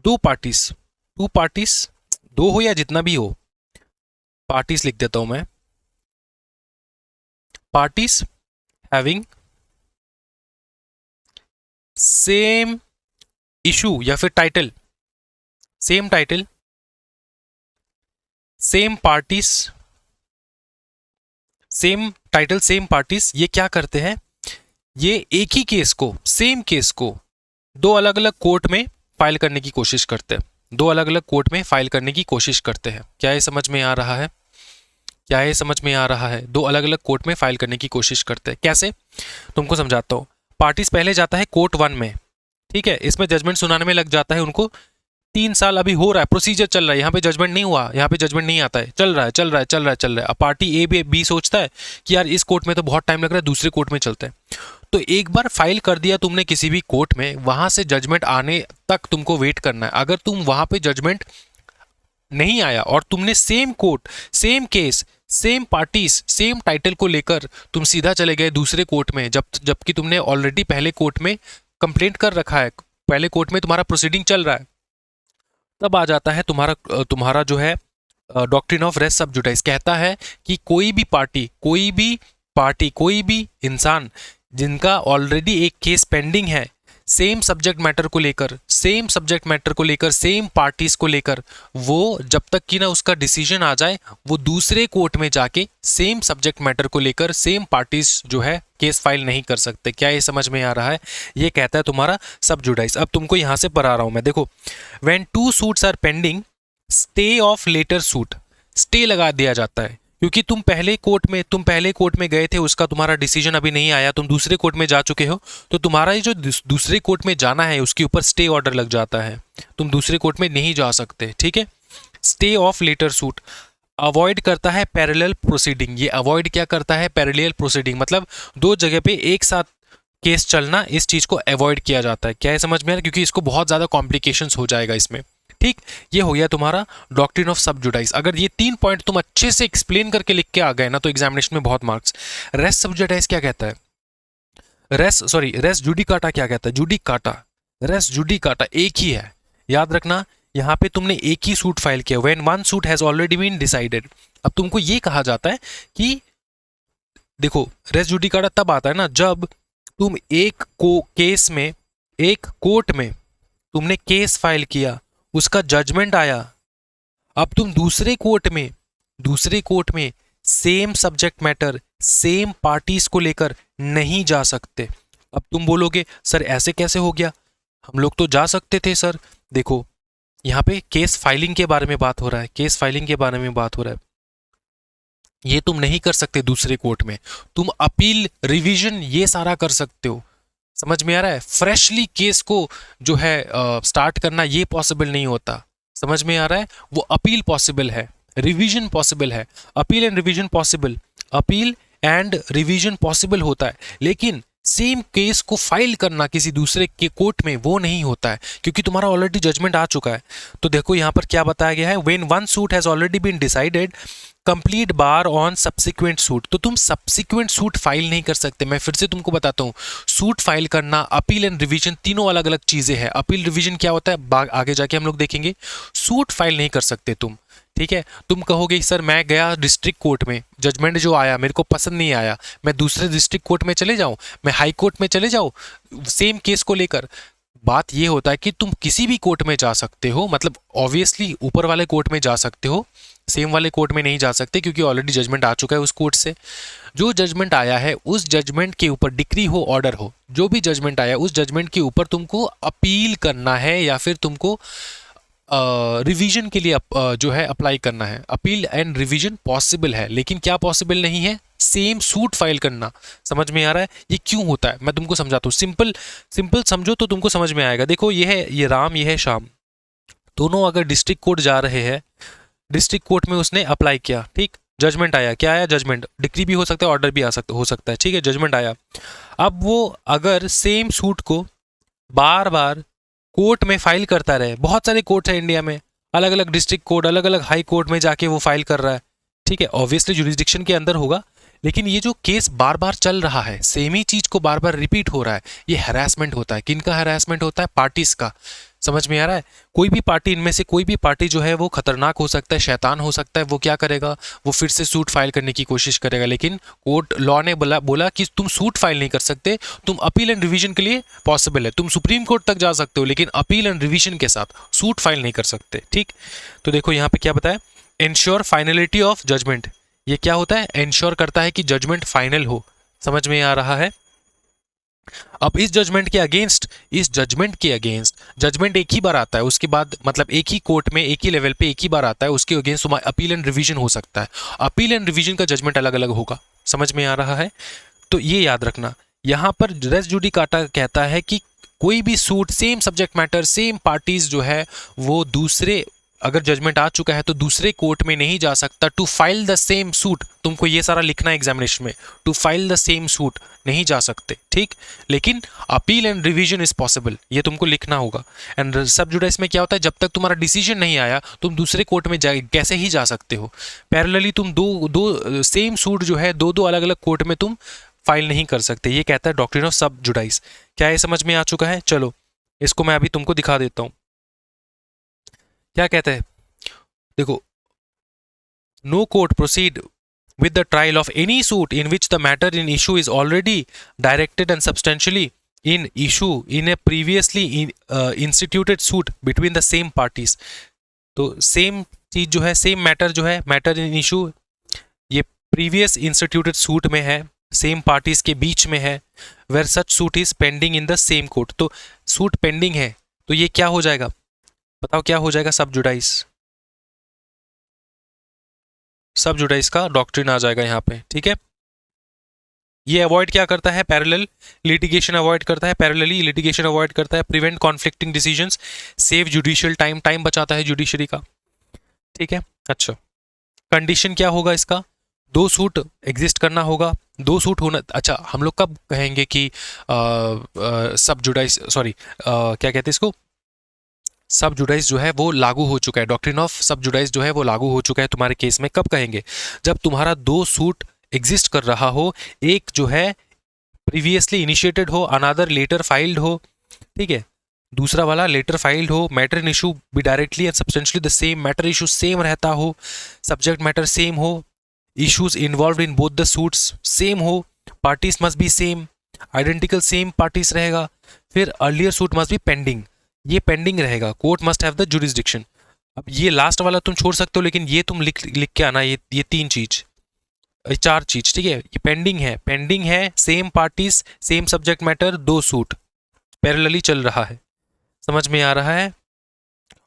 2 पार्टीज, 2 हो या जितना भी हो, पार्टीज लिख देता हूं मैं, पार्टीज हैविंग सेम इशू या फिर title, same title, same parties, same title, same parties, ये क्या करते हैं, ये एक ही केस को, सेम केस को 2 अलग अलग कोर्ट में फाइल करने की कोशिश करते हैं, 2 अलग अलग कोर्ट में फाइल करने की कोशिश करते हैं। क्या ये समझ में आ रहा है? क्या ये समझ में आ रहा है? 2 अलग अलग कोर्ट में फाइल करने की कोशिश करते हैं। कैसे, तुमको समझाता हूं। पार्टीज पहले जाता है कोर्ट 1 में, ठीक है, इसमें जजमेंट सुनाने में लग जाता है उनको 3 साल, अभी हो रहा है, प्रोसीजर चल रहा है, यहाँ पे जजमेंट नहीं हुआ, यहाँ पे जजमेंट नहीं आता है, चल रहा है। अब पार्टी ए बी सोचता है कि यार इस कोर्ट में तो बहुत टाइम लग रहा है, दूसरे कोर्ट में चलते हैं। तो एक बार फाइल कर दिया तुमने किसी भी कोर्ट में, वहां से जजमेंट आने तक तुमको वेट करना है। अगर तुम वहां पे जजमेंट नहीं आया और तुमने same court, same case, same parties, same title को लेकर तुम सीधा चले गए दूसरे कोर्ट में, जबकि तुमने ऑलरेडी पहले कोर्ट में कंप्लेंट कर रखा है, पहले कोर्ट में तुम्हारा प्रोसीडिंग चल रहा है, तब आ जाता है तुम्हारा जो है डॉक्ट्रिन ऑफ रेस सब जुडाइस। कहता है कि कोई भी इंसान जिनका ऑलरेडी एक केस पेंडिंग है, सेम सब्जेक्ट मैटर को लेकर, सेम पार्टीज को लेकर, वो जब तक कि ना उसका डिसीजन आ जाए, वो दूसरे कोर्ट में जाके सेम सब्जेक्ट मैटर को लेकर, सेम पार्टीज जो है केस फाइल नहीं कर सकते। क्या ये समझ में आ रहा है? ये कहता है तुम्हारा सब जुडाइस। अब तुमको यहां से पढ़ा रहा हूं मैं, देखो, when 2 suits are pending, stay of later suit, stay लगा दिया जाता है, क्योंकि तुम पहले कोर्ट में गए थे, उसका तुम्हारा डिसीजन अभी नहीं आया, तुम दूसरे कोर्ट में जा चुके हो, तो तुम्हारा ये जो दूसरे कोर्ट में जाना है उसके ऊपर स्टे ऑर्डर लग जाता है, तुम दूसरे कोर्ट में नहीं जा सकते, ठीक है। Stay of later suit avoid करता है पैरेलल प्रोसीडिंग। ये अवॉइड क्या करता है? पैरेलल प्रोसीडिंग, मतलब 2 जगह पे एक साथ केस चलना, इस चीज को अवॉइड किया जाता है। क्या है समझ में आ रहा है? क्योंकि इसको बहुत ज्यादा कॉम्प्लिकेशंस हो जाएगा इसमें, ठीक। ये हो गया तुम्हारा डॉक्ट्रिन ऑफ सब जुडाइस। अगर ये 3 पॉइंट तुम अच्छे से एक्सप्लेन करके लिख के आ गए ना, तो एग्जामिनेशन में बहुत मार्क्स। रेस सब जुडाइस क्या कहता है? रेस जुडिकाटा क्या कहता है? जुडिकाटा, रेस जुडिकाटा एक ही है, याद रखना। यहां पे तुमने एक ही सूट फाइल किया, when 1 suit has already been decided. अब तुमको ये कहा जाता है कि देखो, रेस जुडिकाटा तब आता है ना जब तुम एक केस में, एक कोर्ट में तुमने केस फाइल किया, उसका जजमेंट आया, अब तुम दूसरे कोर्ट में same subject matter same parties को लेकर नहीं जा सकते। अब तुम बोलोगे सर ऐसे कैसे हो गया, हम लोग तो जा सकते थे सर। देखो यहाँ पे केस फाइलिंग के बारे में बात हो रहा है, केस फाइलिंग के बारे में बात हो रहा है। ये तुम नहीं कर सकते दूसरे कोर्ट में, तुम अपील रिवीजन ये सारा कर सकते हो। समझ में आ रहा है? फ्रेशली केस को जो है स्टार्ट करना ये पॉसिबल नहीं होता। समझ में आ रहा है? वो अपील पॉसिबल है, रिवीजन पॉसिबल है। Appeal and revision possible, appeal and revision possible होता है, लेकिन सेम केस को फाइल करना किसी दूसरे के कोर्ट में वो नहीं होता है, क्योंकि तुम्हारा ऑलरेडी जजमेंट आ चुका है। तो देखो यहाँ पर क्या बताया गया है, when one suit has already been decided complete bar on subsequent suit. तो तुम सब्सिक्वेंट सूट फाइल नहीं कर सकते। मैं फिर से तुमको बताता हूँ, सूट फाइल करना, अपील एंड रिवीजन तीनों अलग अलग चीजें हैं। अपील रिवीजन क्या होता है आगे जाके हम लोग देखेंगे। सूट फाइल नहीं कर सकते तुम, ठीक है? तुम कहोगे सर मैं गया डिस्ट्रिक्ट कोर्ट में, जजमेंट जो आया मेरे को पसंद नहीं आया, मैं दूसरे डिस्ट्रिक्ट कोर्ट में चले जाऊं, मैं हाई कोर्ट में चले जाऊं सेम केस को लेकर। बात ये होता है कि तुम किसी भी कोर्ट में जा सकते हो, मतलब ऑब्वियसली ऊपर वाले कोर्ट में जा सकते हो, सेम वाले कोर्ट में नहीं जा सकते, क्योंकि ऑलरेडी जजमेंट आ चुका है उस कोर्ट से। जो जजमेंट आया है उस जजमेंट के ऊपर, डिक्री हो ऑर्डर हो, जो भी जजमेंट आया उस जजमेंट के ऊपर तुमको अपील करना है, या फिर तुमको रिवीजन के लिए जो है अप्लाई करना है। अपील एंड रिवीजन पॉसिबल है, लेकिन क्या पॉसिबल नहीं है? सेम सूट फाइल करना। समझ में आ रहा है ये क्यों होता है? मैं तुमको समझाता हूँ, सिंपल सिंपल समझो तो तुमको समझ में आएगा। देखो ये है, ये राम, ये है श्याम, दोनों अगर डिस्ट्रिक्ट कोर्ट जा रहे हैं, डिस्ट्रिक्ट कोर्ट में उसने अप्लाई किया, ठीक, जजमेंट आया, क्या आया? जजमेंट। डिक्री भी हो सकता है, ऑर्डर भी हो सकता है, ठीक है? जजमेंट आया। अब वो अगर सेम सूट को बार बार कोर्ट में फाइल करता रहे, बहुत सारे कोर्ट है इंडिया में, अलग अलग डिस्ट्रिक्ट कोर्ट, अलग अलग हाई कोर्ट में जाके वो फाइल कर रहा है, ठीक है? ऑब्वियसली जुरिस्डिक्शन के अंदर होगा, लेकिन ये जो केस बार बार चल रहा है, सेम ही चीज को बार बार रिपीट हो रहा है, ये हैरेसमेंट होता है। किनका हैरेसमेंट होता है? पार्टीज का। समझ में आ रहा है? कोई भी पार्टी, इनमें से कोई भी पार्टी जो है वो खतरनाक हो सकता है, शैतान हो सकता है, वो क्या करेगा? वो फिर से सूट फाइल करने की कोशिश करेगा, लेकिन कोर्ट लॉ ने बोला कि तुम सूट फाइल नहीं कर सकते, तुम अपील एंड रिवीजन के लिए पॉसिबल है, तुम सुप्रीम कोर्ट तक जा सकते हो, लेकिन अपील एंड रिवीजन के साथ सूट फाइल नहीं कर सकते, ठीक? तो देखो यहाँ पे क्या बताया, इंश्योर फाइनलिटी ऑफ जजमेंट। ये क्या होता है? इंश्योर करता है कि जजमेंट फाइनल हो। समझ में आ रहा है? अब इस जजमेंट के अगेंस्ट जजमेंट एक ही बार आता है, उसके बाद मतलब एक ही कोर्ट में एक ही लेवल पे एक ही बार आता है, उसके अगेंस्ट अपील एंड रिवीजन हो सकता है। अपील एंड रिवीजन का जजमेंट अलग अलग होगा। समझ में आ रहा है? तो ये याद रखना। यहां पर रेस जुडिकाटा कहता है कि कोई भी suit, same subject matter, same parties जो है वो दूसरे, अगर जजमेंट आ चुका है तो दूसरे कोर्ट में नहीं जा सकता to file the same suit. तुमको ये सारा लिखना है एग्जामिनेशन में, to file the same suit नहीं जा सकते, ठीक? लेकिन appeal and revision is possible, ये तुमको लिखना होगा। एंड सब जुडिस में क्या होता है, जब तक तुम्हारा डिसीजन नहीं आया तुम दूसरे कोर्ट में कैसे ही जा सकते हो? पैरेलली तुम दो सेम सूट जो है दो अलग अलग कोर्ट में तुम फाइल नहीं कर सकते। ये कहता है डॉक्ट्रिन ऑफ सब जुडाइस। क्या ये समझ में आ चुका है? चलो इसको मैं अभी तुमको दिखा देता हूं क्या कहता है। देखो, no court proceed with the trial of any suit in which the matter in issue is already directed and substantially in issue in a previously instituted suit between the same parties। तो same चीज जो है, same matter जो है, matter in issue ये previous instituted suit में है, same parties के बीच में है, where such suit is pending in the same court. तो सूट पेंडिंग है तो ये क्या हो जाएगा? बताओ क्या हो जाएगा? सब जुडाइस, सब जुडाइस का डॉक्ट्रिन आ जाएगा यहाँ पे, ठीक है? ये अवॉइड क्या करता है? पैरेलल लिटिगेशन अवॉइड करता है, पैरेलली लिटिगेशन अवॉइड करता है, prevent conflicting decisions, save judicial time, time बचाता है जुडिशरी का, ठीक है? अच्छा, कंडीशन क्या होगा इसका? दो सूट एग्जिस्ट करना होगा, दो सूट होना। अच्छा, हम लोग कब कहेंगे कि सब जुडाइस, सॉरी क्या कहते हैं इसको, सब जुडाइस जो है वो लागू हो चुका है, डॉक्ट्रिन ऑफ सब जुडाइस जो है वो लागू हो चुका है तुम्हारे केस में। कब कहेंगे? जब तुम्हारा दो सूट एग्जिस्ट कर रहा हो, एक जो है प्रीवियसली इनिशिएटेड हो, अनदर लेटर फाइल्ड हो, ठीक है? दूसरा वाला लेटर फाइल्ड हो, matter in issue be directly and substantially the same, matter issue same रहता हो, सब्जेक्ट मैटर सेम हो, issues involve in both the suits same हो, parties must be same, identical same parties रहेगा, फिर earlier suit must be pending. ये pending रहेगा, court must have the jurisdiction. अब ये लास्ट वाला तुम छोड़ सकते हो, लेकिन ये तुम लिख के आना, ये तीन चीज, चार चीज, ठीक है। ये पेंडिंग है, same parties same subject matter, दो सूट पैरेलली चल रहा है, समझ में आ रहा है।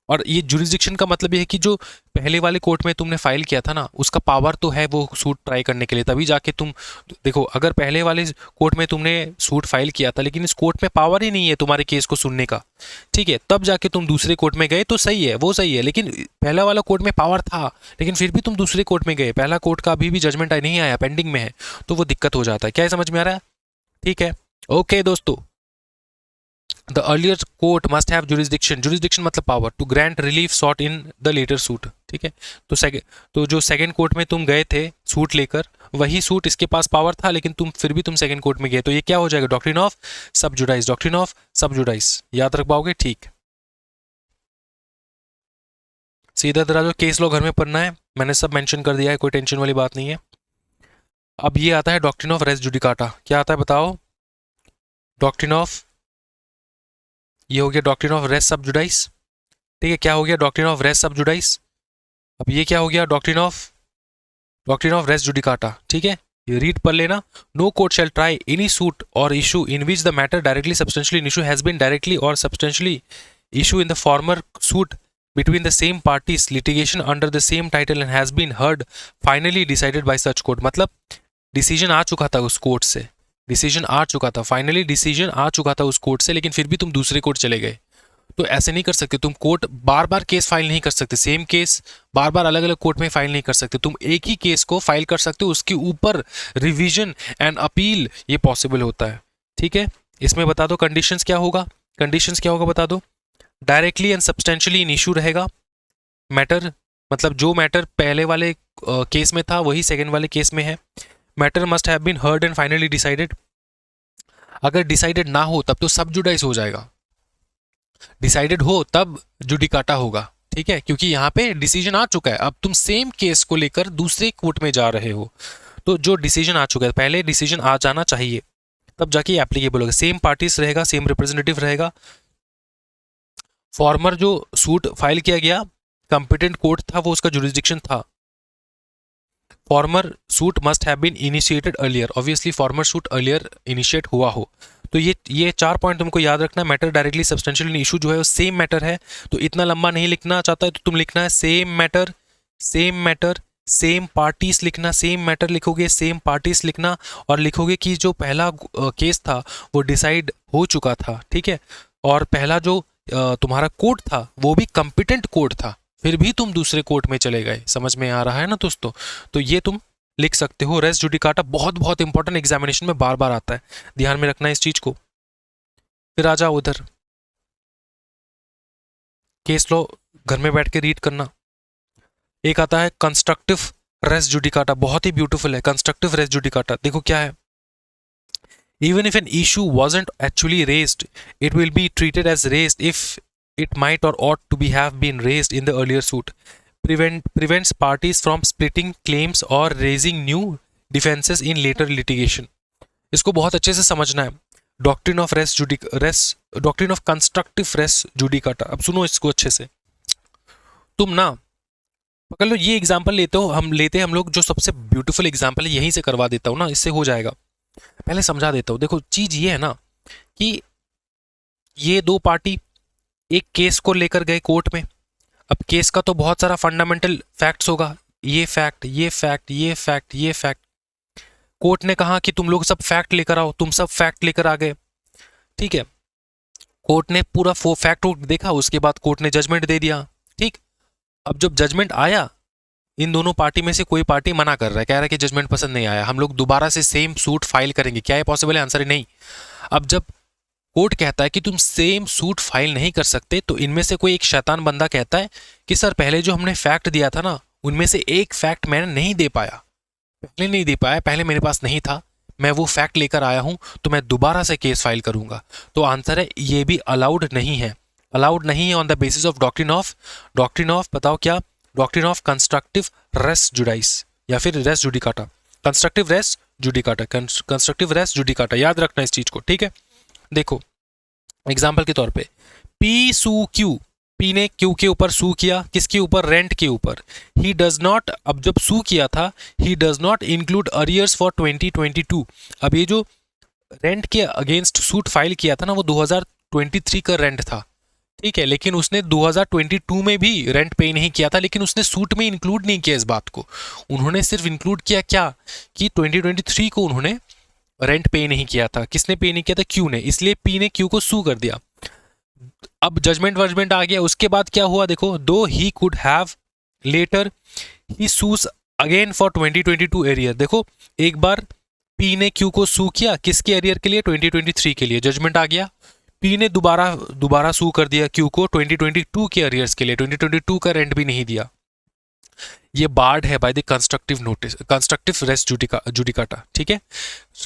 और ये जुरिसडिक्शन का मतलब ये है कि जो पहले वाले कोर्ट में तुमने फाइल किया था ना, उसका पावर तो है वो सूट ट्राई करने के लिए, तभी जाके तुम देखो, अगर पहले वाले कोर्ट में तुमने सूट फाइल किया था लेकिन इस कोर्ट में पावर ही नहीं है तुम्हारे केस को सुनने का, ठीक है, तब जाके तुम दूसरे कोर्ट में गए तो सही है, वो सही है, लेकिन पहला वाला कोर्ट में पावर था लेकिन फिर भी तुम दूसरे कोर्ट में गए, पहला कोर्ट का अभी भी जजमेंट नहीं आया, पेंडिंग में है, तो वो दिक्कत हो जाता है। क्या समझ में आ रहा है? ठीक है, ओके दोस्तों। The earlier court must have jurisdiction मतलब power to grant relief sought in the later suit, ठीक है। तो जो सेकंड कोर्ट में तुम गए थे सूट लेकर, वही सूट इसके पास पावर था, लेकिन फिर भी तुम सेकंड कोर्ट में गए, तो ये क्या हो जाएगा? डॉक्ट्रिन ऑफ सब जुडाइस, याद रख पाओगे? ठीक, सीधा तरह जो केस लॉ घर में पढ़ना है, मैंने सब मेंशन कर दिया है, कोई टेंशन वाली बात नहीं है। अब ये आता है डॉक्ट्रिन ऑफ रेस जुडिकाटा। क्या आता है बताओ? डॉक्ट्रिन ऑफ, ये हो गया डॉक्ट्रिन ऑफ रेस सब जुडाइस, ठीक है। क्या हो गया? डॉक्ट्रिन ऑफ रेस सब जुडाइस। अब ये क्या हो गया? डॉक्ट्रिन ऑफ रेस जुडिकाटा, ठीक है। ये रीड पढ़ लेना। No court shall try any suit और issue in which the matter directly substantially in issue has been directly और substantially issue in the former suit between the same parties litigation under the same title and has been heard finally decided by such court। मतलब decision आ चुका था उस court से, decision आ चुका था, finally decision आ चुका था उस कोर्ट से, लेकिन फिर भी तुम दूसरे कोर्ट चले गए। तो ऐसे नहीं कर सकते तुम, कोर्ट बार बार केस फाइल नहीं कर सकते, सेम केस बार बार अलग अलग कोर्ट में फाइल नहीं कर सकते, तुम एक ही केस को फाइल कर सकते हो, उसके ऊपर रिवीजन एंड अपील ये पॉसिबल होता है, ठीक है। इसमें बता दो कंडीशंस क्या होगा, बता दो। Directly and substantially in issue रहेगा मैटर, मतलब जो मैटर पहले वाले केस में था वही सेकेंड वाले केस में है। Matter must have been heard and finally decided. अगर डिसाइडेड ना हो तब तो सब जुडाइस हो जाएगा, डिसाइडेड हो तब जुडिकाटा होगा, ठीक है, क्योंकि यहाँ पे डिसीजन आ चुका है। अब तुम सेम केस को लेकर दूसरे कोर्ट में जा रहे हो, तो जो डिसीजन आ चुका है, पहले डिसीजन आ जाना चाहिए तब जाके एप्लीकेबल होगा। सेम पार्टीज रहेगा, सेम रिप्रेजेंटेटिव रहेगा। फॉर्मर जो सूट फाइल किया गया, कंपिटेंट कोर्ट था, वो उसका जुरिस्डिक्शन था। Former suit must have been initiated earlier, obviously former suit earlier initiate हुआ हो। तो ये चार पॉइंट तुमको याद रखना। मैटर डायरेक्टली सब्सटेंशियल इशू जो है वो सेम मैटर है, तो इतना लंबा नहीं लिखना चाहता है तो तुम लिखना है सेम मैटर सेम पार्टीज लिखना, सेम मैटर लिखोगे, सेम पार्टीज लिखना, और लिखोगे कि जो पहला केस था वो डिसाइड हो चुका था, ठीक है, और पहला जो तुम्हारा कोर्ट था वो भी कॉम्पिटेंट कोर्ट था, फिर भी तुम दूसरे कोर्ट में चले गए। समझ में आ रहा है ना दोस्तों? तो ये तुम लिख सकते हो। रेस जुडिकाटा बहुत बहुत इंपॉर्टेंट, एग्जामिनेशन में बार बार आता है, ध्यान में रखना इस चीज को। फिर आ जाओ उधर, केस लॉ घर में बैठ के रीड करना। एक आता है कंस्ट्रक्टिव रेस जुडिकाटा, बहुत ही ब्यूटीफुल है कंस्ट्रक्टिव रेस जुडिकाटा। देखो क्या है, even if an issue wasn't actually raised, it will be treated as raised if it might or ought to be have been raised in the earlier suit. Prevents parties from splitting claims or raising new defenses in later litigation। इसको बहुत अच्छे से समझना है। Doctrine of doctrine of constructive res judicata. अब सुनो इसको अच्छे से, तुम ना पकड़ लो। ये एग्जाम्पल लेते हम लोग जो सबसे ब्यूटीफुल एग्जाम्पल है, यहीं से करवा देता हूँ ना, इससे हो जाएगा। पहले समझा देता हूं। देखो चीज ये है ना कि ये दो पार्टी एक केस को लेकर गए कोर्ट में। अब केस का तो बहुत सारा फंडामेंटल फैक्ट्स होगा, ये फैक्ट, ये फैक्ट, ये फैक्ट, ये फैक्ट। कोर्ट ने कहा कि तुम लोग सब फैक्ट लेकर आओ, तुम सब फैक्ट लेकर आ गए, ठीक है। कोर्ट ने पूरा फैक्ट देखा, उसके बाद कोर्ट ने जजमेंट दे दिया, ठीक। अब जब जजमेंट आया, इन दोनों पार्टी में से कोई पार्टी मना कर रहा है, कह रहा है कि जजमेंट पसंद नहीं आया, हम लोग दोबारा से सेम सूट फाइल करेंगे। क्या ये पॉसिबल है? आंसर है नहीं। अब जब कोर्ट कहता है कि तुम सेम सूट फाइल नहीं कर सकते, तो इनमें से कोई एक शैतान बंदा कहता है कि सर पहले जो हमने फैक्ट दिया था ना, उनमें से एक फैक्ट मैंने नहीं दे पाया, पहले मेरे पास नहीं था, मैं वो फैक्ट लेकर आया हूं, तो मैं दोबारा से केस फाइल करूंगा। तो आंसर है ये भी अलाउड नहीं है, on the basis of doctrine of बताओ क्या? Doctrine of constructive res judice या फिर res judicata. Constructive res judicata, याद रखना इस चीज को, ठीक है। देखो एग्जाम्पल के तौर पे पी सू क्यू, पी ने क्यू के ऊपर सू किया, किसके ऊपर? रेंट के ऊपर। ही डज नॉट, अब जब सू किया था, he does not include arrears for 2022। अब ये जो रेंट के अगेंस्ट सूट फाइल किया था ना, वो 2023 का रेंट था, ठीक है, लेकिन उसने 2022 में भी रेंट पे नहीं किया था, लेकिन उसने सूट में इंक्लूड नहीं किया इस बात को। उन्होंने सिर्फ इंक्लूड किया क्या, कि 2023 को उन्होंने रेंट पे नहीं किया था। किसने पे नहीं किया था? क्यू ने, इसलिए पी ने क्यू को सू कर दिया। अब जजमेंट वजमेंट आ गया, उसके बाद क्या हुआ देखो, though he could have later he sues again for 2022 arrear. देखो एक बार पी ने क्यू को सू किया, किसके एरियर के लिए? 2023 के लिए। जजमेंट आ गया, पी ने दोबारा सू कर दिया क्यू को 2022 के एरियर्स के लिए, 2022 का रेंट भी नहीं दिया। ये बार्ड है by the constructive notice, constructive res judicata, ठीक है,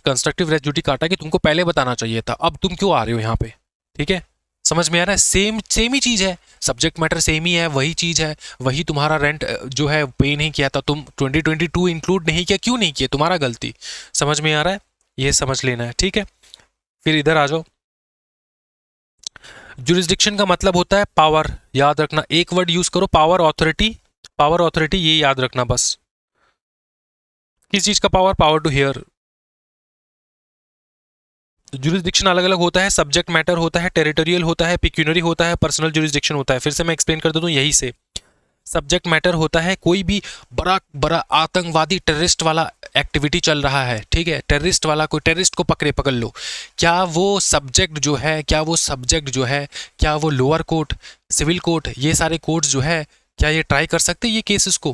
कंस्ट्रक्टिव रेस जुडिकाटा कि तुमको पहले बताना चाहिए था, अब तुम क्यों आ रहे हो यहाँ पे, ठीक है, समझ में आ रहा है? सेम ही चीज है, सब्जेक्ट मैटर सेम ही है, वही चीज है, वही तुम्हारा रेंट जो है पे नहीं किया था, तुम 2022 इंक्लूड नहीं किया, क्यों नहीं किया, तुम्हारा गलती। समझ में आ रहा है? ये समझ लेना है, ठीक है। फिर इधर आ जाओ, जुरिस्डिक्शन का मतलब होता है पावर, याद रखना, एक वर्ड यूज करो, पावर ऑथोरिटी, पावर ऑथोरिटी, ये याद रखना बस। किस चीज का power? Power to hear. Jurisdiction अलग अलग होता है, सब्जेक्ट मैटर होता है, टेरिटोरियल होता है, पिक्यूनरी होता है, पर्सनल जुरिस्डिक्शन होता है। फिर से मैं एक्सप्लेन कर देता हूँ यही से। सब्जेक्ट मैटर होता है कोई भी बड़ा बड़ा आतंकवादी टेररिस्ट वाला एक्टिविटी चल रहा है, ठीक है, टेररिस्ट वाला, कोई टेररिस्ट को पकड़ लो, क्या वो सब्जेक्ट जो है, क्या वो लोअर कोर्ट, सिविल कोर्ट, ये सारे कोर्ट्स जो है, क्या ये ट्राई कर सकते हैं ये केसेस को?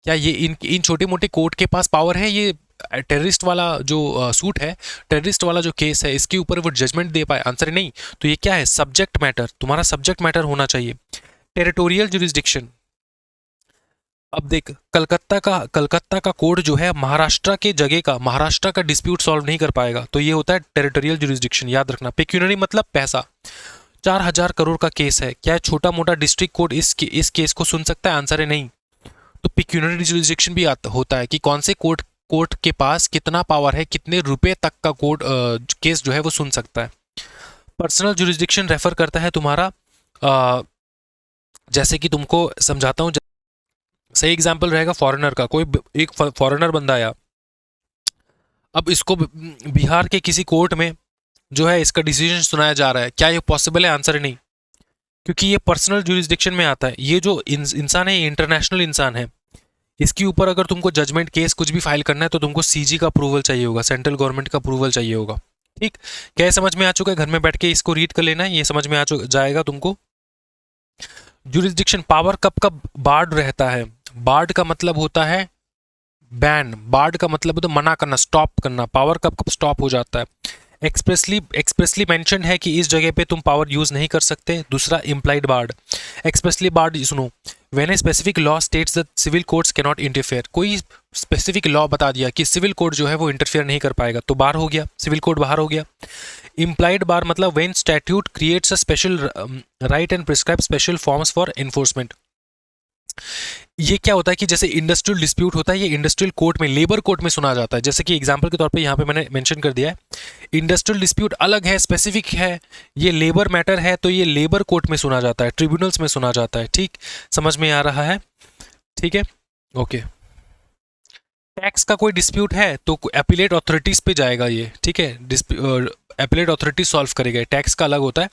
क्या ये इन छोटे मोटे कोर्ट के पास पावर है ये टेररिस्ट वाला जो सूट है, टेररिस्ट वाला जो केस है, इसके ऊपर वो जजमेंट दे पाए? आंसर नहीं। तो ये क्या है? सब्जेक्ट मैटर, तुम्हारा सब्जेक्ट मैटर होना चाहिए। टेरिटोरियल जुरिस्डिक्शन, अब देख, कलकत्ता का कोर्ट जो है महाराष्ट्र के जगह का, महाराष्ट्र का डिस्प्यूट सॉल्व नहीं कर पाएगा, तो ये होता है टेरिटोरियल जुरिस्डिक्शन, याद रखना। पेक्यूनरी मतलब पैसा, 4,000 करोड़ का केस है, क्या छोटा मोटा डिस्ट्रिक्ट कोर्ट इस केस को सुन सकता है? आंसर है नहीं। तो पेक्यूनरी जुरिस्डिक्शन भी होता है कि कौन से कोर्ट के पास कितना पावर है, कितने रुपए तक का कोर्ट केस जो है वो सुन सकता है। पर्सनल जुरिस्डिक्शन रेफर करता है तुम्हारा, जैसे कि तुमको समझाता हूँ, सही एग्जाम्पल रहेगा फॉरेनर का, कोई एक फॉरेनर बंदा आया, अब इसको बिहार के किसी कोर्ट में जो है इसका डिसीजन सुनाया जा रहा है, क्या ये पॉसिबल है? आंसर नहीं, क्योंकि ये पर्सनल जुरिस्डिक्शन में आता है। ये जो इंसान है, ये इंटरनेशनल इंसान है, इसके ऊपर अगर तुमको जजमेंट केस कुछ भी फाइल करना है तो तुमको सीजी का अप्रूवल चाहिए होगा, सेंट्रल गवर्नमेंट का अप्रूवल चाहिए होगा, ठीक। क्या समझ में आ चुका है? घर में बैठ के इसको रीड कर लेना है, ये समझ में आ जाएगा तुमको। जुरिस्डिक्शन, पावर कब कब बार्ड रहता है? बार्ड का मतलब होता है बैन, बार्ड का मतलब होता है मना करना, स्टॉप करना। पावर कब कब स्टॉप हो जाता है? एक्सप्रेसली मेंशन है कि इस जगह पे तुम पावर यूज नहीं कर सकते। दूसरा इम्प्लाइड बार्ड, एक्सप्रेसली बार्ड सुनो, when a specific law states that civil courts can not interfere, कोई स्पेसिफिक लॉ बता दिया कि सिविल कोर्ट जो है वो इंटरफेयर नहीं कर पाएगा, तो बाहर हो गया, सिविल कोर्ट बाहर हो गया। इम्प्लाइड बार मतलब when statute creates a special right and prescribe special forms for enforcement. ये क्या होता है कि जैसे इंडस्ट्रियल डिस्प्यूट होता है, ये इंडस्ट्रियल कोर्ट में, लेबर कोर्ट में सुना जाता है। जैसे कि एग्जांपल के तौर पे यहाँ पे मैंने मेंशन कर दिया है, इंडस्ट्रियल डिस्प्यूट अलग है, स्पेसिफिक है, ये लेबर मैटर है, तो ये लेबर कोर्ट में सुना जाता है, ट्रिब्यूनल्स में सुना जाता है, ठीक, समझ में आ रहा है? ठीक है, ओके। टैक्स का कोई डिस्प्यूट है तो एपिलेट अथॉरिटीज पे जाएगा ये, ठीक है, एपिलेट अथॉरिटी सॉल्व करेगा। टैक्स का अलग होता है,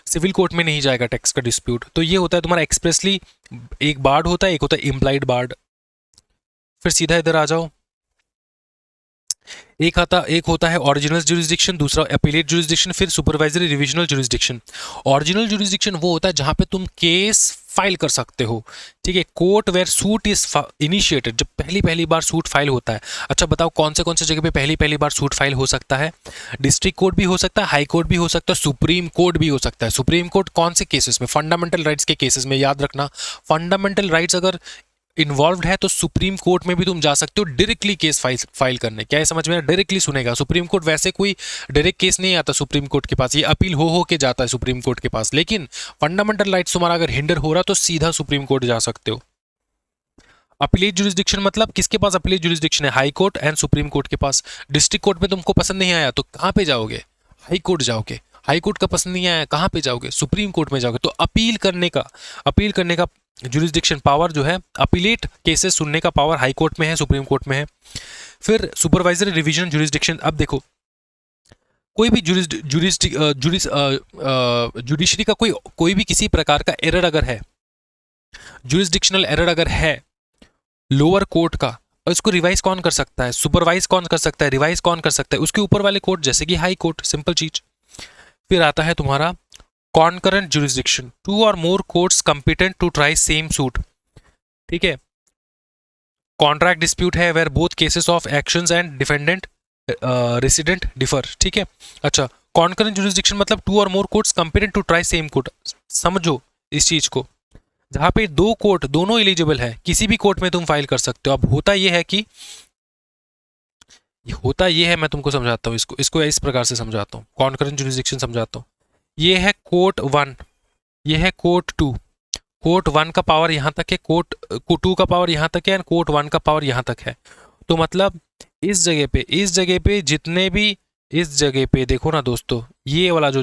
सिविल कोर्ट में नहीं जाएगा टैक्स का डिस्प्यूट। तो ये होता है तुम्हारा एक्सप्रेसली, एक बार्ड होता है, एक होता है इम्प्लाइड बार्ड। फिर सीधा इधर आ जाओ, एक होता है ओरिजिनल जुरिस्डिक्शन, दूसरा एपिलेट जुरिस्डिक्शन, फिर supervisory revisional jurisdiction. Original jurisdiction वो होता है जहां पे तुम केस फाइल कर सकते हो, ठीक है, court wear suit is initiated, जब पहली बार सूट फाइल होता है। अच्छा बताओ कौन से जगह पे पहली बार सूट फाइल हो सकता है? डिस्ट्रिक्ट कोर्ट भी हो सकता है, हाई कोर्ट भी हो सकता है, सुप्रीम कोर्ट भी हो सकता है। सुप्रीम कोर्ट कौन से केसेस में? फंडामेंटल राइट्स के केसेस में, याद रखना, फंडामेंटल राइट्स अगर इन्वॉल्व है तो सुप्रीम कोर्ट में भी तुम जा सकते हो डायरेक्टली केस फाइल करने। क्या है समझ में? डायरेक्टली सुनेगा सुप्रीम कोर्ट, वैसे कोई डायरेक्ट केस नहीं आता सुप्रीम कोर्ट के पास, ये अपील हो के जाता है सुप्रीम कोर्ट के पास। लेकिन फंडामेंटल राइट्स तुम्हारा अगर हिंडर हो रहा तो सीधा सुप्रीम कोर्ट जा सकते हो। अपीलेट जुरिस्डिक्शन मतलब किसके पास अपीलेट जुरिस्डिक्शन है? High Court and supreme court के पास। डिस्ट्रिक्ट कोर्ट में तुमको पसंद नहीं आया तो कहाँ पे जाओगे? हाई कोर्ट जाओगे। हाई कोर्ट का पसंद नहीं आया, कहाँ पे जाओगे? सुप्रीम कोर्ट में जाओगे। तो अपील करने का जुरिस्डिक्शन पावर जो है, अपीलेट केसेस सुनने का पावर हाई कोर्ट में है, सुप्रीम कोर्ट में है। फिर सुपरवाइजरी रिवीजन जुरिस्डिक्शन, अब देखो कोई भी जुडिशरी का कोई भी किसी प्रकार का एरर अगर है, जुरिस्डिक्शनल एरर अगर है लोअर कोर्ट का, और इसको रिवाइज कौन कर सकता है? सुपरवाइज कौन कर सकता है? रिवाइज कौन कर सकता है? उसके ऊपर वाले कोर्ट, जैसे कि हाई कोर्ट, सिंपल चीज। फिर आता है तुम्हारा कॉन्करेंट जुरिस्डिक्शन, 2 और more courts competent to try same suit. ठीक है, कॉन्ट्रैक्ट डिस्प्यूट है where both cases of actions and defendant resident differ. ठीक है, अच्छा, कॉन्करेंट जुरिस्डिक्शन मतलब 2 और more courts competent to try same court. समझो इस चीज को, जहां पे 2 कोर्ट दोनों एलिजिबल है, किसी भी कोर्ट में तुम फाइल कर सकते हो। अब होता यह है मैं तुमको समझाता हूँ, इसको इस प्रकार से समझाता हूँ, कॉन्करेंट जुरिस्डिक्शन समझाता हूँ। ये है कोर्ट 1, ये है कोर्ट 2। कोर्ट 1 का पावर यहाँ तक है, कोर्ट 2 का पावर यहाँ तक है, एंड कोर्ट 1 का पावर यहाँ तक है। तो मतलब इस जगह पे जितने भी, इस जगह पे देखो ना दोस्तों, ये वाला जो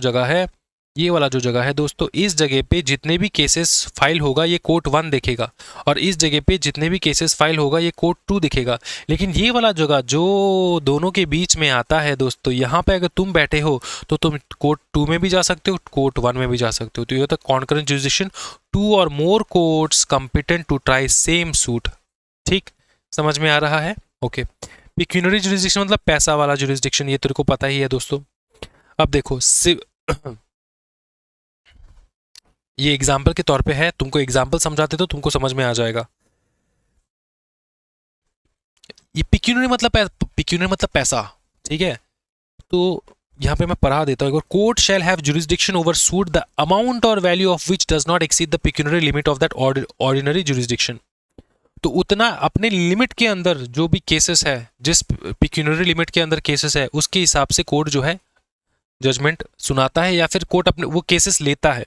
जगह है दोस्तों, इस जगह पे जितने भी केसेस फाइल होगा ये कोर्ट 1 देखेगा, और इस जगह पे जितने भी केसेस फाइल होगा ये कोर्ट 2 दिखेगा। लेकिन ये वाला जगह जो दोनों के बीच में आता है दोस्तों, यहाँ पे अगर तुम बैठे हो तो तुम कोर्ट 2 में भी जा सकते हो, कोर्ट 1 में भी जा सकते हो। तो ये होता है कॉन्करेंट जुरिस्डिक्शन, 2 और more courts competent to try same suit. ठीक, समझ में आ रहा है? ओके। पिक्यूनरी जुरिस्डिक्शन मतलब पैसा वाला जुरिस्डिक्शन, ये तेरे को पता ही है दोस्तों। अब देखो ये एग्जाम्पल के तौर पे है, तुमको एग्जाम्पल समझाते तो तुमको समझ में आ जाएगा। ये पिक्यूनरी मतलब पैसा। ठीक है, तो यहाँ पे मैं पढ़ा देता हूँ, court shall have jurisdiction over suit the amount और value of which does not exceed the pecuniary limit of that ordinary jurisdiction. तो उतना अपने लिमिट के अंदर जो भी केसेस है, जिस पिक्यूनरी लिमिट के अंदर केसेस है, उसके हिसाब से कोर्ट जो है जजमेंट सुनाता है, या फिर कोर्ट अपने वो केसेस लेता है।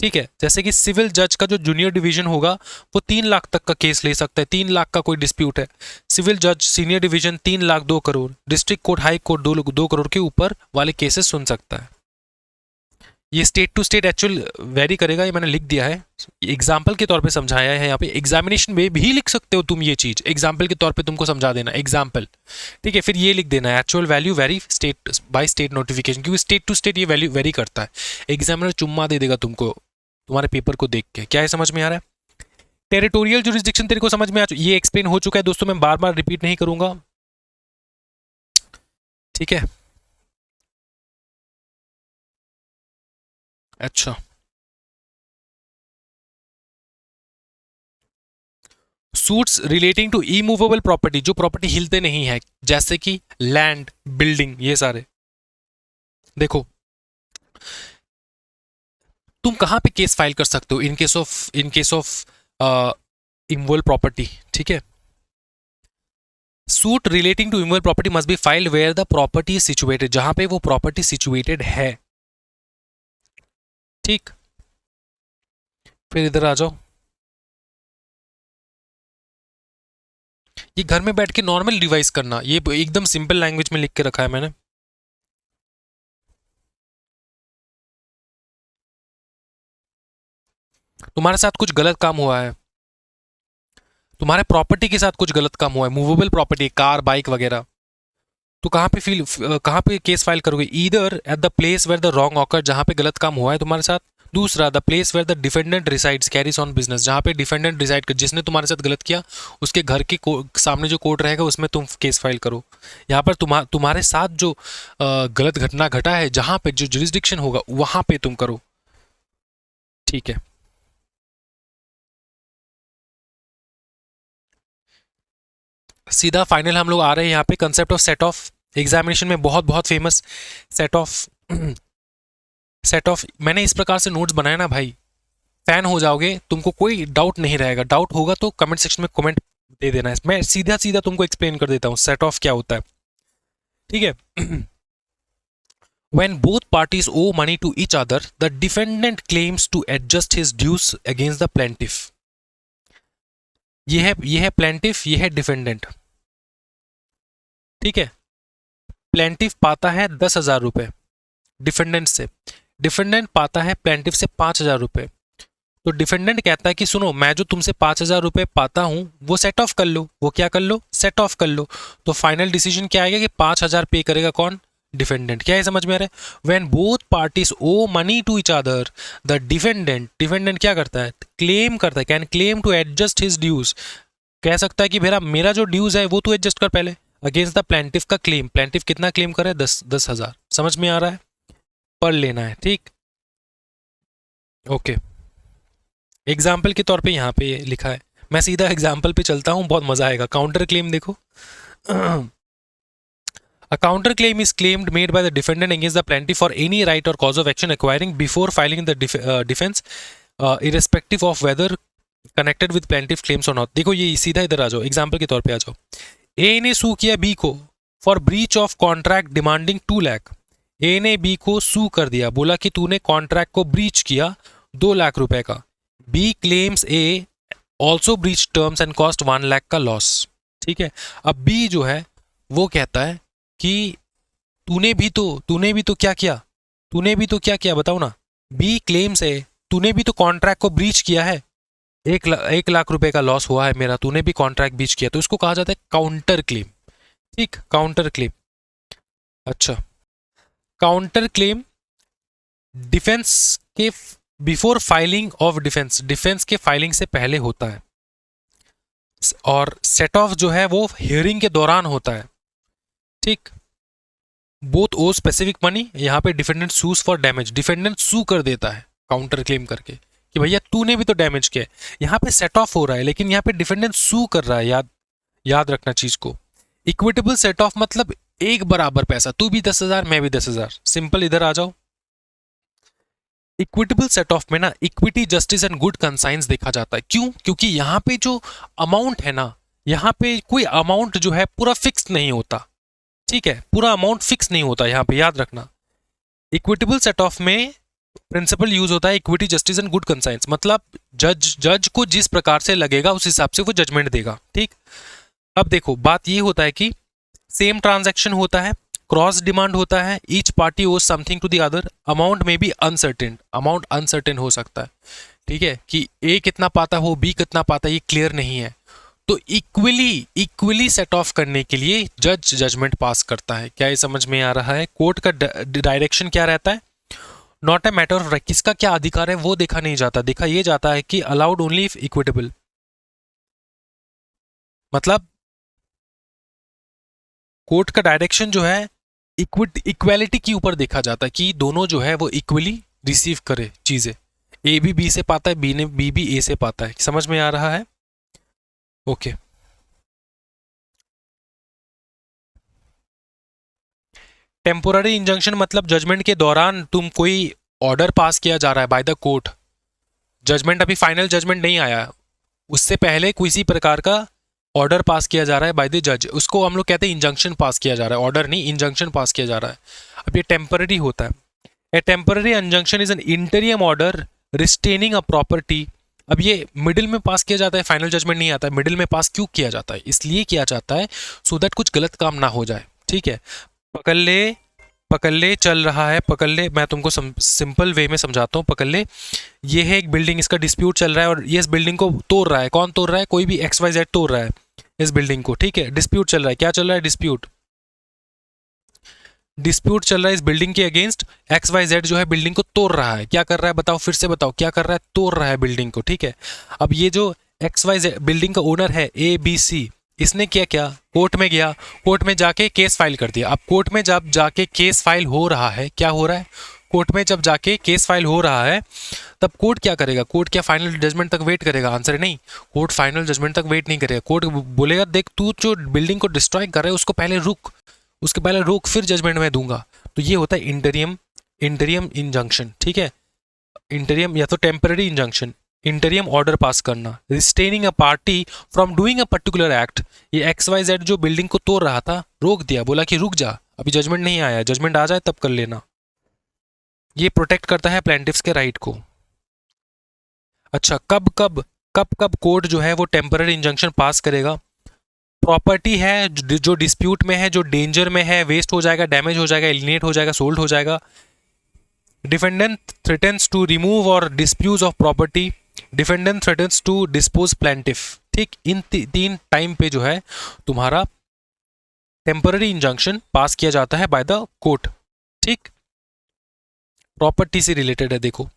ठीक है, जैसे कि सिविल जज का जो जूनियर डिवीजन होगा वो 3 लाख तक का केस ले सकता है, 3 लाख का कोई डिस्प्यूट है, सिविल जज senior division 3 lakh 2 crore, district court High Court 2 crore के ऊपर वाले केसेस सुन सकता है। ये state to state actual vary करेगा, ये मैंने लिख दिया है, एग्जाम्पल के तौर पे समझाया है। यहाँ पे एग्जामिनेशन में भी लिख सकते हो तुम ये चीज, एग्जाम्पल के तौर पे तुमको समझा देना, एग्जाम्पल। ठीक है, फिर ये लिख देना है actual value very state by state notification, क्योंकि स्टेट टू स्टेट ये वैल्यू वेरी करता है। एग्जामिनर चुम्मा दे देगा तुमको तुम्हारे पेपर को देख के। क्या है, समझ में आ रहा है? टेरिटोरियल जुरिस्डिक्शन तेरे को समझ में ये एक्सप्लेन हो चुका है दोस्तों, मैं बार बार रिपीट नहीं करूंगा। ठीक है, अच्छा, suits relating to immovable property, जो प्रॉपर्टी हिलते नहीं है, जैसे कि लैंड, बिल्डिंग, ये सारे। देखो तुम कहां पे केस फाइल कर सकते हो in case of immovable property. ठीक है, suit relating to immovable property must be filed where the property is situated, जहां पे वो प्रॉपर्टी सिचुएटेड है। ठीक, फिर इधर आ जाओ, ये घर में बैठ के नॉर्मल डिवाइस करना, ये एकदम सिंपल लैंग्वेज में लिख के रखा है मैंने। तुम्हारे साथ कुछ गलत काम हुआ है, तुम्हारे प्रॉपर्टी के साथ कुछ गलत काम हुआ है, मूवेबल प्रॉपर्टी, कार, बाइक वगैरह, तो कहाँ पे केस फाइल करोगे? Either at the place where the wrong occur, जहां पे गलत काम हुआ है तुम्हारे साथ। दूसरा, the place where the defendant resides carries on business, जहां पे डिफेंडेंट रिसाइड कर, जिसने तुम्हारे साथ गलत किया उसके घर के सामने जो कोर्ट रहेगा उसमें तुम केस फाइल करो। यहाँ पर तुम्हारे साथ जो गलत घटना घटा है, जहां पे जो जुरिस्डिक्शन होगा वहां पे तुम करो। ठीक है, सीधा फाइनल हम लोग आ रहे हैं यहाँ पे, concept of set of, examination में बहुत बहुत famous set of. Set of मैंने इस प्रकार से नोट्स बनाया ना भाई, फैन हो जाओगे, तुमको कोई डाउट नहीं रहेगा। डाउट होगा तो कमेंट सेक्शन में कमेंट दे देना है, मैं सीधा सीधा तुमको एक्सप्लेन कर देता हूँ सेट ऑफ क्या होता है। ठीक है, when both parties owe money to each other, the defendant claims to adjust his dues against the plaintiff। ये है plaintiff, ये है defendant। ठीक है, plaintiff पाता है 10,000 रुपए, डिफेंडेंट से। डिफेंडेंट पाता है प्लेंटिफ से 5,000 रुपये। तो डिफेंडेंट कहता है कि सुनो, मैं जो तुमसे 5,000 रुपये पाता हूं वो सेट ऑफ कर लो। वो क्या कर लो? सेट ऑफ कर लो। तो फाइनल डिसीजन क्या आएगा कि 5,000 पे करेगा कौन? डिफेंडेंट। क्या है समझ में आ रहा है? When both parties owe money to each other, the defendant क्या करता है? क्लेम करता है, can claim to adjust his dues. कह सकता है कि मेरा जो ड्यूज है वो तू एडजस्ट कर पहले, अगेंस्ट द प्लेंटिफ का क्लेम। प्लेंटिफ कितना क्लेम कर रहा है? 10,000। समझ में आ रहा है? पढ़ लेना है, ठीक। ओके, एग्जाम्पल के तौर पे यहाँ पे लिखा है, मैं सीधा एग्जाम्पल पे चलता हूँ, बहुत मजा आएगा। काउंटर क्लेम देखो। A counterclaim is claimed made by the defendant against the plaintiff for any right or cause of action acquiring before filing the defense, irrespective of whether connected with plaintiff claims or not। देखो ये सीधा इधर आ जाओ, example के तौर पे आ जाओ। ए ने सू किया बी को for breach of contract demanding 2 lakh. A ने बी को सू कर दिया, बोला कि तूने कॉन्ट्रैक्ट को ब्रीच किया 2 लाख रुपए का। B claims a also breach terms and cost 1 lakh का लॉस। ठीक है, अब बी जो है वो कहता है कि तूने भी तो क्या किया बताओ ना। बी क्लेम्स है तूने भी तो कॉन्ट्रैक्ट को ब्रीच किया है, 1 लाख रुपए का लॉस हुआ है मेरा, तूने भी कॉन्ट्रैक्ट ब्रीच किया। तो इसको कहा जाता है काउंटर क्लेम। ठीक, काउंटर क्लेम। अच्छा, काउंटर क्लेम डिफेंस के बिफोर फाइलिंग ऑफ डिफेंस के फाइलिंग से पहले होता है, और सेट ऑफ जो है वो हियरिंग के दौरान होता है। ठीक, बोथ ओ स्पेसिफिक मनी। यहाँ पे defendant sues for damage, defendant sue कर देता है काउंटर क्लेम करके कि भैया तूने भी तो डैमेज किया। यहाँ पे सेट ऑफ हो रहा है लेकिन यहाँ पे डिफेंडेंट सू कर रहा है, याद रखना चीज को। इक्विटेबल सेट ऑफ मतलब एक बराबर पैसा, तू भी 10,000 मैं भी 10,000। सिंपल, इधर आ जाओ। इक्विटेबल सेट ऑफ में ना equity, justice and good conscience देखा जाता है। क्यों? क्योंकि यहाँ पे जो अमाउंट है ना, यहाँ पे कोई अमाउंट जो है पूरा फिक्स नहीं होता। ठीक है, पूरा अमाउंट फिक्स नहीं होता यहाँ पे, याद रखना। इक्विटेबल सेट ऑफ में प्रिंसिपल यूज होता है equity, justice and good conscience, मतलब जज को जिस प्रकार से लगेगा उस हिसाब से वो जजमेंट देगा। ठीक, अब देखो बात ये होता है कि सेम ट्रांजैक्शन होता है, क्रॉस डिमांड होता है, each party owes something to the other, amount में भी अनसर्टेन हो सकता है। ठीक है, कि ए कितना पाता हो, बी कितना पाता है, ये क्लियर नहीं है। तो इक्वली सेट ऑफ करने के लिए जज जजमेंट पास करता है। क्या ये समझ में आ रहा है? कोर्ट का डायरेक्शन क्या रहता है? Not a matter of right, किसका क्या अधिकार है वो देखा नहीं जाता, देखा ये जाता है कि अलाउड ओनली इफ इक्विटेबल। मतलब कोर्ट का डायरेक्शन जो है इक्वेलिटी के ऊपर देखा जाता है कि दोनों जो है वो इक्वली रिसीव करे चीजें। ए भी बी से पाता है, बी भी ए से पाता है। समझ में आ रहा है? ओके, टेम्पोररी इंजंक्शन मतलब जजमेंट के दौरान तुम कोई ऑर्डर पास किया जा रहा है बाय द कोर्ट, जजमेंट अभी फाइनल जजमेंट नहीं आया, उससे पहले किसी प्रकार का ऑर्डर पास किया जा रहा है बाय द जज, उसको हम लोग कहते हैं इंजंक्शन पास किया जा रहा है, ऑर्डर नहीं, इंजंक्शन पास किया जा रहा है। अब ये टेम्पररी होता है। A temporary injunction is an interim order restraining a property. अब ये मिडिल में पास किया जाता है, फाइनल जजमेंट नहीं आता है। मिडिल में पास क्यों किया जाता है? इसलिए किया जाता है सो दैट कुछ गलत काम ना हो जाए। ठीक है, पकड़ ले चल रहा है, पकड़ ले, मैं तुमको सिंपल वे में समझाता हूँ। पकड़ ले, ये है एक बिल्डिंग, इसका डिस्प्यूट चल रहा है और ये इस बिल्डिंग को तोड़ रहा है। कौन तोड़ रहा है? कोई भी XYZ तोड़ रहा है इस बिल्डिंग को। ठीक है, डिस्प्यूट चल रहा है। क्या चल रहा है? डिस्प्यूट चल रहा है इस बिल्डिंग के अगेंस्ट। XYZ जो है बिल्डिंग को तोड़ रहा है। क्या कर रहा है बताओ, फिर से बताओ, क्या कर रहा है? तोड़ रहा है बिल्डिंग को। ठीक है, अब ये जो XYZ बिल्डिंग का ओनर है ABC, इसने क्या किया? कोर्ट में गया, कोर्ट में जाके केस फाइल कर दिया। अब कोर्ट में जब जाके केस फाइल हो रहा है, क्या हो रहा है? कोर्ट में जब जाके केस फाइल हो रहा है तब कोर्ट क्या करेगा? कोर्ट क्या फाइनल जजमेंट तक वेट करेगा? आंसर है नहीं, कोर्ट फाइनल जजमेंट तक वेट नहीं करेगा। कोर्ट बोलेगा देख तू जो बिल्डिंग को डिस्ट्रॉय कर रहा है उसको पहले रुक, फिर जजमेंट में दूंगा। तो ये होता है इंटरियम इंजंक्शन। ठीक है, इंटरियम या तो टेम्पररी इंजंक्शन, इंटरियम ऑर्डर पास करना, retaining a party from doing a particular act. ये XYZ जो बिल्डिंग को तोड़ रहा था रोक दिया, बोला कि रुक जा, अभी जजमेंट नहीं आया, जजमेंट आ जाए तब कर लेना। ये प्रोटेक्ट करता है प्लेंटिफ्स के राइट को। अच्छा, कब कोर्ट जो है वो टेम्पररी इंजंक्शन पास करेगा? प्रॉपर्टी है जो डिस्प्यूट में है, जो डेंजर में है, वेस्ट हो जाएगा, डैमेज हो जाएगा, एलिनेट हो जाएगा, सोल्ड हो जाएगा, डिफेंडेंट थ्रेटन्स टू रिमूव और dispose of property, defendant threatens to dispose plaintiff. ठीक, इन तीन टाइम पे जो है तुम्हारा टेम्पररी इंजंक्शन पास किया जाता है बाय द कोर्ट। ठीक, प्रॉपर्टी से रिलेटेड है। देखो,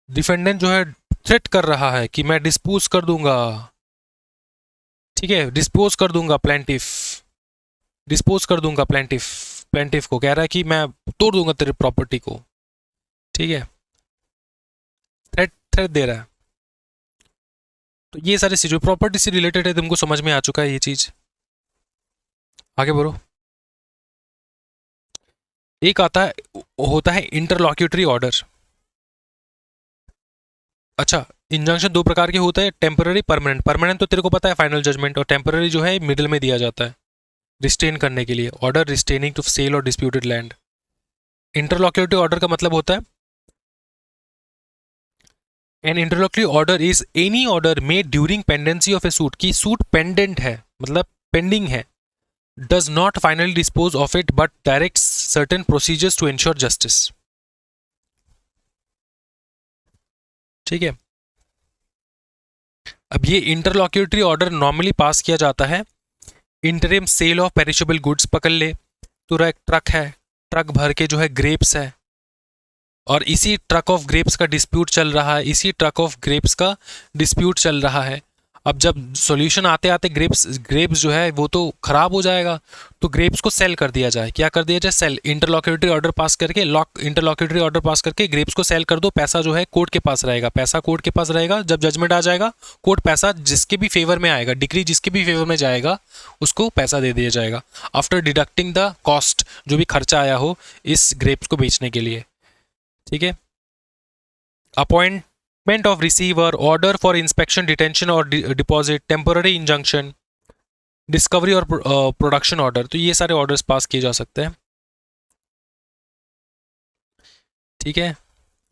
डिफेंडेंट जो है थ्रेट कर रहा है कि मैं डिस्पोज कर दूंगा, ठीक है, डिस्पोज कर दूंगा प्लेंटिफ, डिस्पोज कर दूंगा प्लेंटिफ, प्लेंटिफ को कह रहा है कि मैं तोड़ दूंगा तेरे प्रॉपर्टी को। ठीक है, थ्रेट थ्रेट दे रहा है। तो ये सारी चीज़ प्रॉपर्टी से रिलेटेड है, तुमको समझ में आ चुका है ये चीज़। आगे बढ़ो। एक आता है, होता है इंटरलॉक्यूटरी ऑर्डर। अच्छा, इंजंक्शन दो प्रकार के होते हैं, टेम्पररी, परमानेंट। परमानेंट तो तेरे को पता है फाइनल जजमेंट, और टेम्पररी जो है मिडिल में दिया जाता है रिस्टेन करने के लिए, ऑर्डर रिस्टेनिंग टू सेल और डिस्प्यूटेड लैंड। इंटरलॉक्यूटरी ऑर्डर का मतलब होता है an interlocutory order is any order made during pendency of a suit, की सूट पेंडेंट है मतलब पेंडिंग है, does not finally dispose of it but direct certain procedures to ensure justice. ठीक है, अब ये इंटरलॉक्यूटरी ऑर्डर नॉर्मली पास किया जाता है interim sale of perishable goods. पकड़ ले, पूरा एक ट्रक है, ट्रक भर के जो है ग्रेप्स है, और इसी ट्रक ऑफ ग्रेप्स का डिस्प्यूट चल रहा है, इसी ट्रक ऑफ ग्रेप्स का डिस्प्यूट चल रहा है। अब जब सॉल्यूशन आते आते ग्रेप्स जो है वो तो खराब हो जाएगा, तो ग्रेप्स को सेल कर दिया जाए। क्या कर दिया जाए? सेल। इंटरलॉक्यूटरी ऑर्डर पास करके, इंटरलॉक्यूटरी ऑर्डर पास करके ग्रेप्स को सेल कर दो। पैसा जो है कोर्ट के पास रहेगा, पैसा कोर्ट के पास रहेगा। जब जजमेंट आ जाएगा, कोर्ट पैसा जिसके भी फेवर में आएगा, डिक्री जिसके भी फेवर में जाएगा, उसको पैसा दे दिया जाएगा, आफ्टर डिडक्टिंग द कॉस्ट, जो भी खर्चा आया हो इस ग्रेप्स को बेचने के लिए। ठीक है, appointment of receiver, order for inspection, detention और डिपॉजिट, टेम्पररी इंजंक्शन, डिस्कवरी और प्रोडक्शन ऑर्डर, तो ये सारे ऑर्डर्स पास किए जा सकते हैं। ठीक है,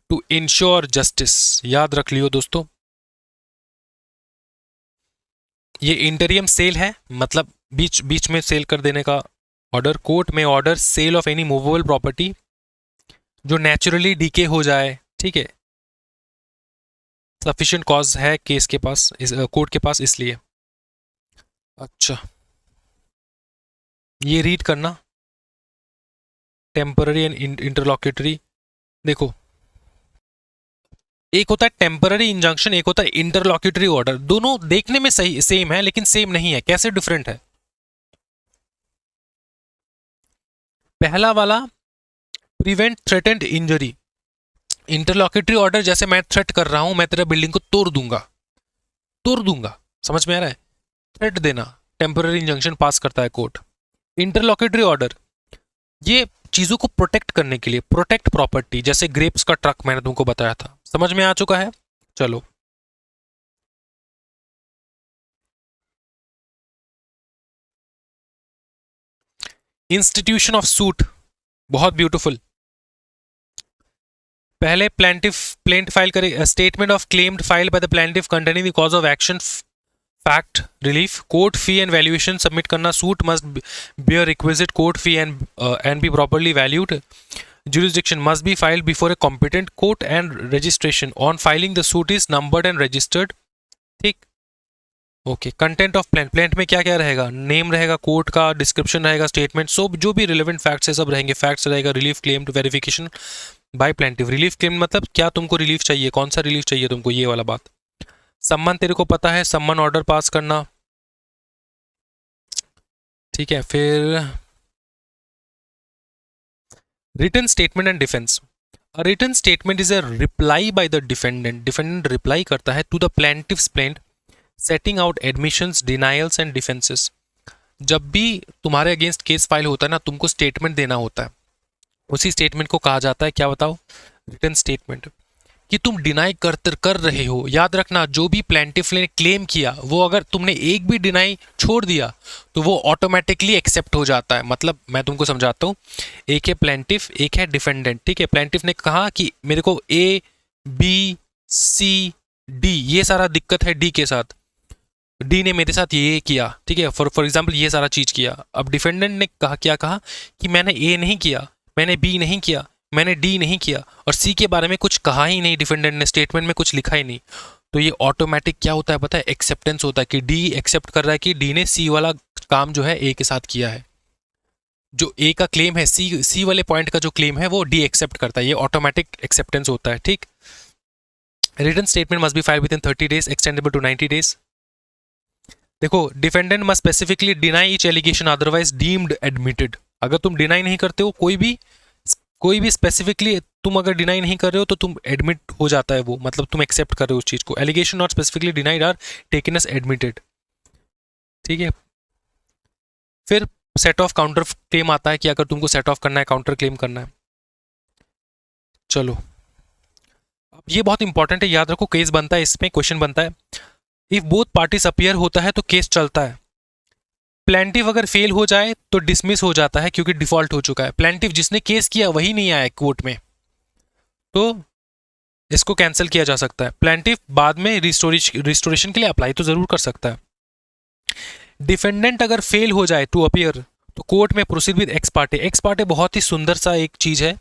टू इंश्योर जस्टिस, याद रख लियो दोस्तों। ये इंटरियम सेल है, मतलब बीच बीच में सेल कर देने का ऑर्डर। कोर्ट में order sale of any movable property जो नेचुरली डीके हो जाए। ठीक है, सफिशिएंट कॉज है केस के पास, कोर्ट के पास, इसलिए। अच्छा, ये रीड करना, टेम्पररी एंड इंटरलॉक्यूटरी। देखो, एक होता है टेम्पररी इंजंक्शन, एक होता है इंटरलॉक्यूटरी ऑर्डर। दोनों देखने में सही सेम है, लेकिन सेम नहीं है। कैसे डिफरेंट है? पहला वाला प्रिवेंट थ्रेटेंड इंजरी। इंटरलॉक्यूटरी ऑर्डर, जैसे मैं थ्रेट कर रहा हूं, मैं तेरा बिल्डिंग को तोड़ दूंगा, तोड़ दूंगा, समझ में आ रहा है? थ्रेट देना, टेम्पररी इंजंक्शन पास करता है कोर्ट। इंटरलॉक्यूटरी ऑर्डर, ये चीजों को प्रोटेक्ट करने के लिए, प्रोटेक्ट प्रॉपर्टी, जैसे ग्रेप्स का ट्रक मैंने तुमको बताया था। समझ में आ चुका है? चलो, इंस्टीट्यूशन ऑफ सूट, बहुत ब्यूटीफुल। पहले प्लेंट फाइल करे, statement of claimed file by the plaintiff containing the cause of action, fact relief, court fee and valuation submit करना। Suit must bear requisite court fee and be properly valued. Jurisdiction must be filed before a competent court and registration on filing the suit is numbered and registered. ठीक, okay. Content of plaint में क्या क्या रहेगा? Name रहेगा court का, description रहेगा, statement, सब जो भी रिलेवेंट फैक्ट्स है सब रहेंगे, फैक्ट्स रहेगा। Relief claim to verification by plaintiff. Relief claim मतलब क्या तुमको रिलीफ चाहिए, कौन सा रिलीफ चाहिए तुमको, ये वाला बात। सम्मन तेरे को पता है, सम्मन ऑर्डर पास करना। ठीक है, फिर written statement and defence. A written statement is a reply by the defendant. Defendant reply करता है to the plaintiff's plaint, setting out admissions, denials and defenses. जब भी तुम्हारे अगेंस्ट केस फाइल होता है ना, तुमको स्टेटमेंट देना होता है। उसी स्टेटमेंट को कहा जाता है, क्या बताओ? Written statement. कि तुम डिनाई कर रहे हो। याद रखना, जो भी प्लेंटिफ ने क्लेम किया, वो अगर तुमने एक भी डिनाई छोड़ दिया तो वो ऑटोमेटिकली एक्सेप्ट हो जाता है। मतलब मैं तुमको समझाता हूँ, एक है प्लेंटिफ, एक है डिफेंडेंट। ठीक है, प्लेंटिफ ने कहा कि मेरे को ए बी सी डी ये सारा दिक्कत है डी के साथ, डी ने मेरे साथ ये किया। ठीक है, फॉर एग्जाम्पल ये सारा चीज़ किया। अब डिफेंडेंट ने कहा, क्या कहा कि मैंने ए नहीं किया, मैंने बी नहीं किया, मैंने डी नहीं किया और सी के बारे में कुछ कहा ही नहीं, डिफेंडेंट ने स्टेटमेंट में कुछ लिखा ही नहीं, तो ये ऑटोमेटिक क्या होता है पता है, एक्सेप्टेंस होता है कि डी एक्सेप्ट कर रहा है कि डी ने सी वाला काम जो है ए के साथ किया है। जो ए का क्लेम है, सी वाले पॉइंट का जो क्लेम है वो डी एक्सेप्ट करता है, ये ऑटोमेटिक एक्सेप्टेंस होता है। ठीक, written statement must be filed within 30 days, extendable to 90 days. देखो, defendant must specifically deny each allegation otherwise deemed admitted. अगर तुम डिनाई नहीं करते हो कोई भी स्पेसिफिकली तुम अगर डिनाई नहीं कर रहे हो तो तुम एडमिट हो जाता है वो, मतलब तुम एक्सेप्ट कर रहे हो उस चीज को। Allegation not specifically denied are taken as admitted. ठीक है, फिर सेट ऑफ काउंटर क्लेम आता है कि अगर तुमको सेट ऑफ करना है, काउंटर क्लेम करना है। चलो, अब ये बहुत इंपॉर्टेंट है, याद रखो, केस बनता है, इसमें क्वेश्चन बनता है। इफ बोथ पार्टीज अपीयर होता है तो केस चलता है। प्लेंटिव अगर फेल हो जाए तो डिसमिस हो जाता है क्योंकि डिफॉल्ट हो चुका है। प्लेंटिव जिसने केस किया वही नहीं आया कोर्ट में, तो इसको कैंसिल किया जा सकता है। प्लेंटिव बाद में रिस्टोरेशन के लिए अप्लाई तो जरूर कर सकता है। डिफेंडेंट अगर फेल हो जाए टू अपीयर तो कोर्ट में proceed with x Partey. X Partey बहुत ही सुंदर सा एक चीज है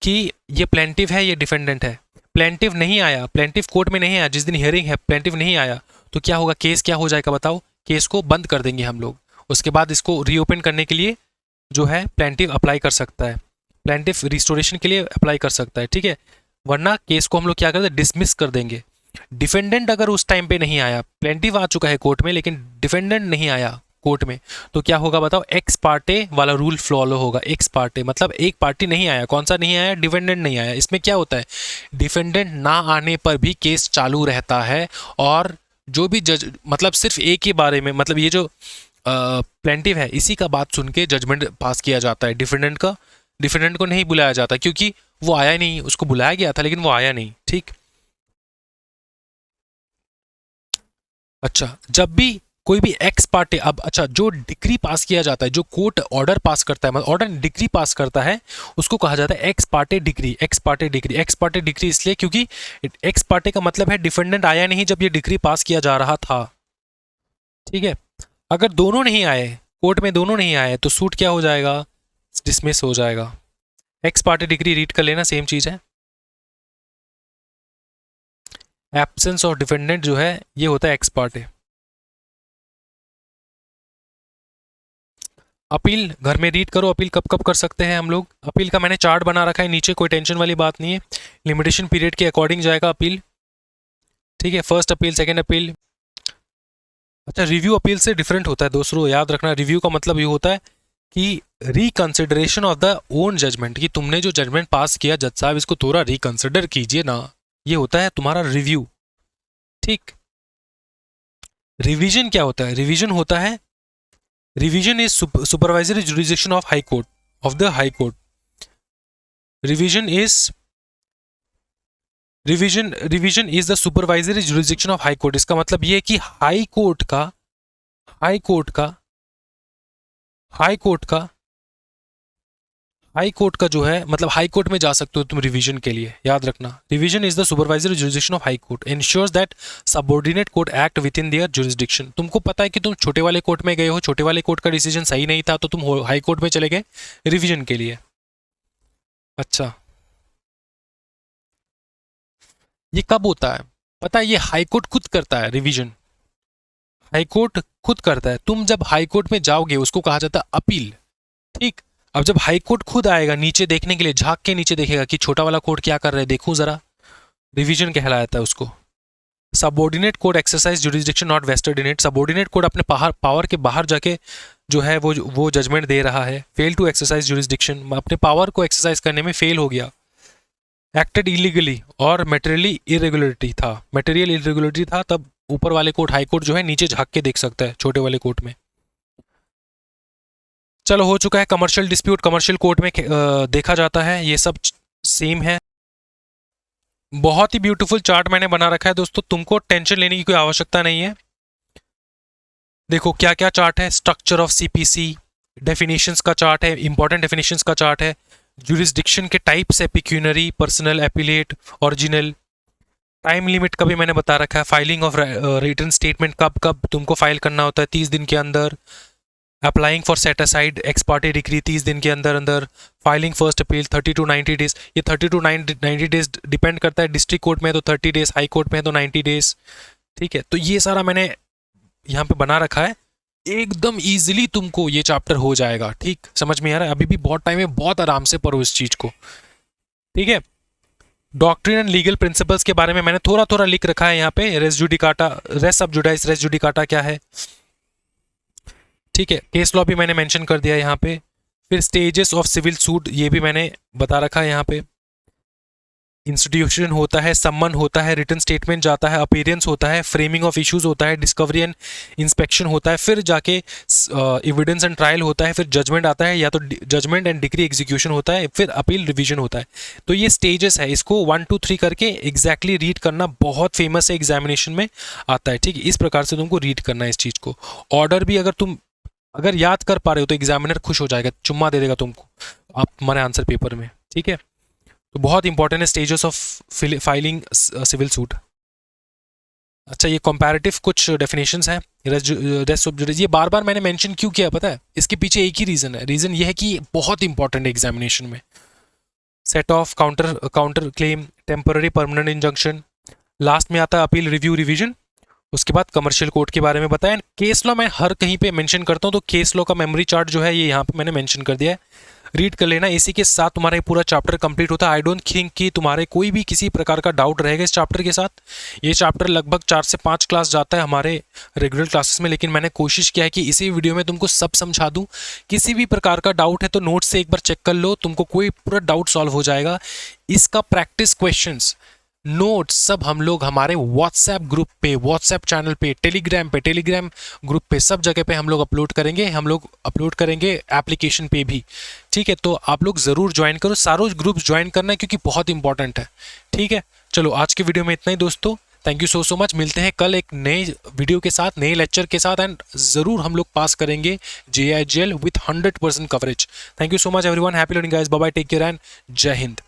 कि ये प्लेंटिव है, ये डिफेंडेंट है। प्लेंटिव नहीं आया, प्लेंटिव कोर्ट में नहीं आया, जिस दिन हियरिंग है प्लेंटिव नहीं आया, तो क्या होगा, केस क्या हो जाएगा बताओ, केस को बंद कर देंगे हम लोग। उसके बाद इसको रीओपन करने के लिए जो है प्लेंटिव अप्लाई कर सकता है, प्लेंटिव रिस्टोरेशन के लिए अप्लाई कर सकता है। ठीक है, वरना केस को हम लोग क्या करते हैं, डिसमिस कर देंगे। डिफेंडेंट अगर उस टाइम पे नहीं आया, प्लेंटिव आ चुका है कोर्ट में लेकिन डिफेंडेंट नहीं आया कोर्ट में, तो क्या होगा बताओ, एक्स पार्टे वाला रूल फॉलो होगा। एक्स पार्टे मतलब एक पार्टी नहीं आया, कौन सा नहीं आया, डिफेंडेंट नहीं आया। इसमें क्या होता है, डिफेंडेंट ना आने पर भी केस चालू रहता है, और जो भी जज, मतलब सिर्फ एक के बारे में, मतलब ये जो प्लेंटिव है इसी का बात सुन के जजमेंट पास किया जाता है। डिफेंडेंट को नहीं बुलाया जाता क्योंकि वो आया नहीं, उसको बुलाया गया था लेकिन वो आया नहीं। ठीक, अच्छा, जब भी कोई भी एक्स पार्टी, अब अच्छा, जो डिक्री पास किया जाता है, जो कोर्ट ऑर्डर पास करता है, मतलब ऑर्डर डिक्री पास करता है, उसको कहा जाता है x party decree. X party decree, x party decree इसलिए क्योंकि एक्स पार्टी का मतलब है डिफेंडेंट आया नहीं जब ये डिक्री पास किया जा रहा था। ठीक है, अगर दोनों नहीं आए, कोर्ट में दोनों नहीं आए, तो सूट क्या हो जाएगा, डिसमिस हो जाएगा। एक्स पार्टी डिग्री रीड कर लेना, सेम चीज है। एब्सेंस ऑफ डिफेंडेंट जो है ये होता है एक्स पार्टी। अपील घर में रीड करो, अपील कब कब कर सकते हैं हम लोग। अपील का मैंने चार्ट बना रखा है नीचे, कोई टेंशन वाली बात नहीं है, लिमिटेशन पीरियड के अकॉर्डिंग जाएगा अपील। ठीक है, फर्स्ट अपील, सेकेंड अपील। अच्छा, रिव्यू अपील से डिफरेंट होता है दोस्तों, याद रखना। रिव्यू का मतलब ये होता है कि reconsideration of the own judgment, कि तुमने जो जजमेंट पास किया जज साहब इसको थोड़ा रिकंसिडर कीजिए ना, ये होता है तुम्हारा रिव्यू। ठीक, रिवीजन क्या होता है, रिवीजन होता है, revision is supervisory jurisdiction of high court, of the High court. Revision is revision is the supervisory jurisdiction of high court. इसका मतलब ये है कि हाई कोर्ट का हाई कोर्ट का हाई कोर्ट का हाई कोर्ट का जो है, मतलब हाई कोर्ट में जा सकते हो तुम रिवीजन के लिए, याद रखना। Revision is the supervisory jurisdiction of high court, ensures that subordinate court act within their jurisdiction. तुमको पता है कि तुम छोटे वाले कोर्ट में गए हो, छोटे वाले कोर्ट का डिसीजन सही नहीं था, तो तुम हाई कोर्ट में चले गए रिवीजन के लिए। अच्छा, ये कब होता है पता है, ये हाई कोर्ट खुद करता है रिवीजन, हाई कोर्ट खुद करता है। तुम जब हाई कोर्ट में जाओगे उसको कहा जाता है अपील। ठीक, अब जब हाई कोर्ट खुद आएगा नीचे देखने के लिए, झांक के नीचे देखेगा कि छोटा वाला कोर्ट क्या कर रहा है, देखूं जरा, रिवीजन कहलाता है उसको। Subordinate court exercise jurisdiction not vested in it. Subordinate court अपने पावर के बाहर जाके जो है वो जजमेंट दे रहा है। फेल टू एक्सरसाइज जुरिडिक्शन, अपने पावर को एक्सरसाइज करने में फेल हो गया। एक्टेड इलीगली और मेटेरियली इरेगुलरिटी था, मेटेरियल इरेगुलरिटी था, तब ऊपर वाले कोर्ट हाई कोर्ट जो है नीचे झांक के देख सकता है छोटे वाले कोर्ट में। चलो, हो चुका है कमर्शियल डिस्प्यूट, कमर्शियल कोर्ट में देखा जाता है, ये सब सेम है। बहुत ही ब्यूटीफुल चार्ट मैंने बना रखा है दोस्तों, तुमको टेंशन लेने की कोई आवश्यकता नहीं है। देखो क्या क्या चार्ट है, स्ट्रक्चर ऑफ सीपीसी, डेफिनेशंस का चार्ट है, इंपॉर्टेंट डेफिनेशंस का चार्ट है, जुरिस्डिक्शन के टाइप्स है, pecuniary, personal, appellate, original. Time limit का भी मैंने बता रखा है, फाइलिंग ऑफ रिटर्न स्टेटमेंट कब कब तुमको फाइल करना होता है, 30 दिन के अंदर। Applying for set aside x party decree 30 दिन के अंदर अंदर, filing first appeal 30 to 90 days. ये 30 to 90 डेज डिपेंड करता है, डिस्ट्रिक्ट कोर्ट में है तो 30 डेज, हाई कोर्ट में है तो 90 डेज। ठीक है, तो ये सारा मैंने यहाँ पे बना रखा है, एकदम इजीली तुमको ये चैप्टर हो जाएगा। ठीक, समझ में आ रहा है? अभी भी बहुत टाइम है, बहुत आराम से पढ़ो इस चीज को। ठीक है, डॉक्ट्रिन एंड लीगल प्रिंसिपल्स के बारे में मैंने थोड़ा थोड़ा लिख रखा है यहाँ पे। रेस जुडिकाटा, रेस सब जुडाइस, रेस जुडिकाटा क्या है। ठीक है, केस लॉ भी मैंने मेंशन कर दिया यहाँ पे। फिर स्टेजेस ऑफ सिविल सूट ये भी मैंने बता रखा है यहाँ पे। इंस्टीट्यूशन होता है, सम्मन होता है, रिटन स्टेटमेंट जाता है, अपीयरेंस होता है, फ्रेमिंग ऑफ इश्यूज होता है, डिस्कवरी एंड इंस्पेक्शन होता है, फिर जाके एविडेंस एंड ट्रायल होता है, फिर जजमेंट आता है, या तो जजमेंट एंड डिग्री एग्जीक्यूशन होता है, फिर अपील रिवीजन होता है। तो ये स्टेजेस है, इसको 1 2 3 करके एग्जैक्टली रीड करना बहुत फेमस है, एग्जामिनेशन में आता है। ठीक है, इस प्रकार से तुमको रीड करना है इस चीज़ को। ऑर्डर भी अगर याद कर पा रहे हो तो एग्जामिनर खुश हो जाएगा, चुम्मा दे देगा तुमको आप तुम्हारे आंसर पेपर में। ठीक है, तो बहुत इंपॉर्टेंट है stages of filing civil suit. अच्छा, ये कंपैरेटिव कुछ डेफिनेशंस हैं रेस्ट ऑफ जुडिस। ये बार बार मैंने मेंशन क्यों किया पता है? इसके पीछे एक ही रीज़न है, रीज़न ये है कि बहुत इंपॉर्टेंट है एग्जामिनेशन में। Set of counter claim, temporary permanent injunction, last में आता है अपील रिव्यू रिवीजन, उसके बाद कमर्शियल कोर्ट के बारे में बताया। केस लॉ मैं हर कहीं पे मेंशन करता हूँ, तो केस लॉ का मेमोरी चार्ट जो है ये यहाँ पे मैंने मेंशन कर दिया है, रीड कर लेना। इसी के साथ तुम्हारा पूरा चैप्टर कंप्लीट होता है। आई डोंट थिंक कि तुम्हारे कोई भी किसी प्रकार का डाउट रहेगा इस चैप्टर के साथ। ये चैप्टर लगभग 4 से 5 क्लास जाता है हमारे रेगुलर क्लासेस में, लेकिन मैंने कोशिश किया है कि इसी वीडियो में तुमको सब समझा दूँ। किसी भी प्रकार का डाउट है तो नोट से एक बार चेक कर लो, तुमको कोई पूरा डाउट सॉल्व हो जाएगा। इसका प्रैक्टिस क्वेश्चंस, नोट्स सब हम लोग हमारे व्हाट्सएप ग्रुप पे, व्हाट्सएप चैनल पे, टेलीग्राम ग्रुप पे, सब जगह पे हम लोग अपलोड करेंगे। हम लोग अपलोड करेंगे एप्लीकेशन पे भी। ठीक है, तो आप लोग ज़रूर ज्वाइन करो, सारों ग्रुप्स ज्वाइन करना है क्योंकि बहुत इंपॉर्टेंट है। ठीक है, चलो आज के वीडियो में इतना ही दोस्तों। Thank you so much. मिलते हैं कल एक नए वीडियो के साथ, नए लेक्चर के साथ, एंड ज़रूर हम लोग पास करेंगे JIGL with 100% coverage. Thank you so much everyone, happy learning guys, bye bye, take care and जय हिंद।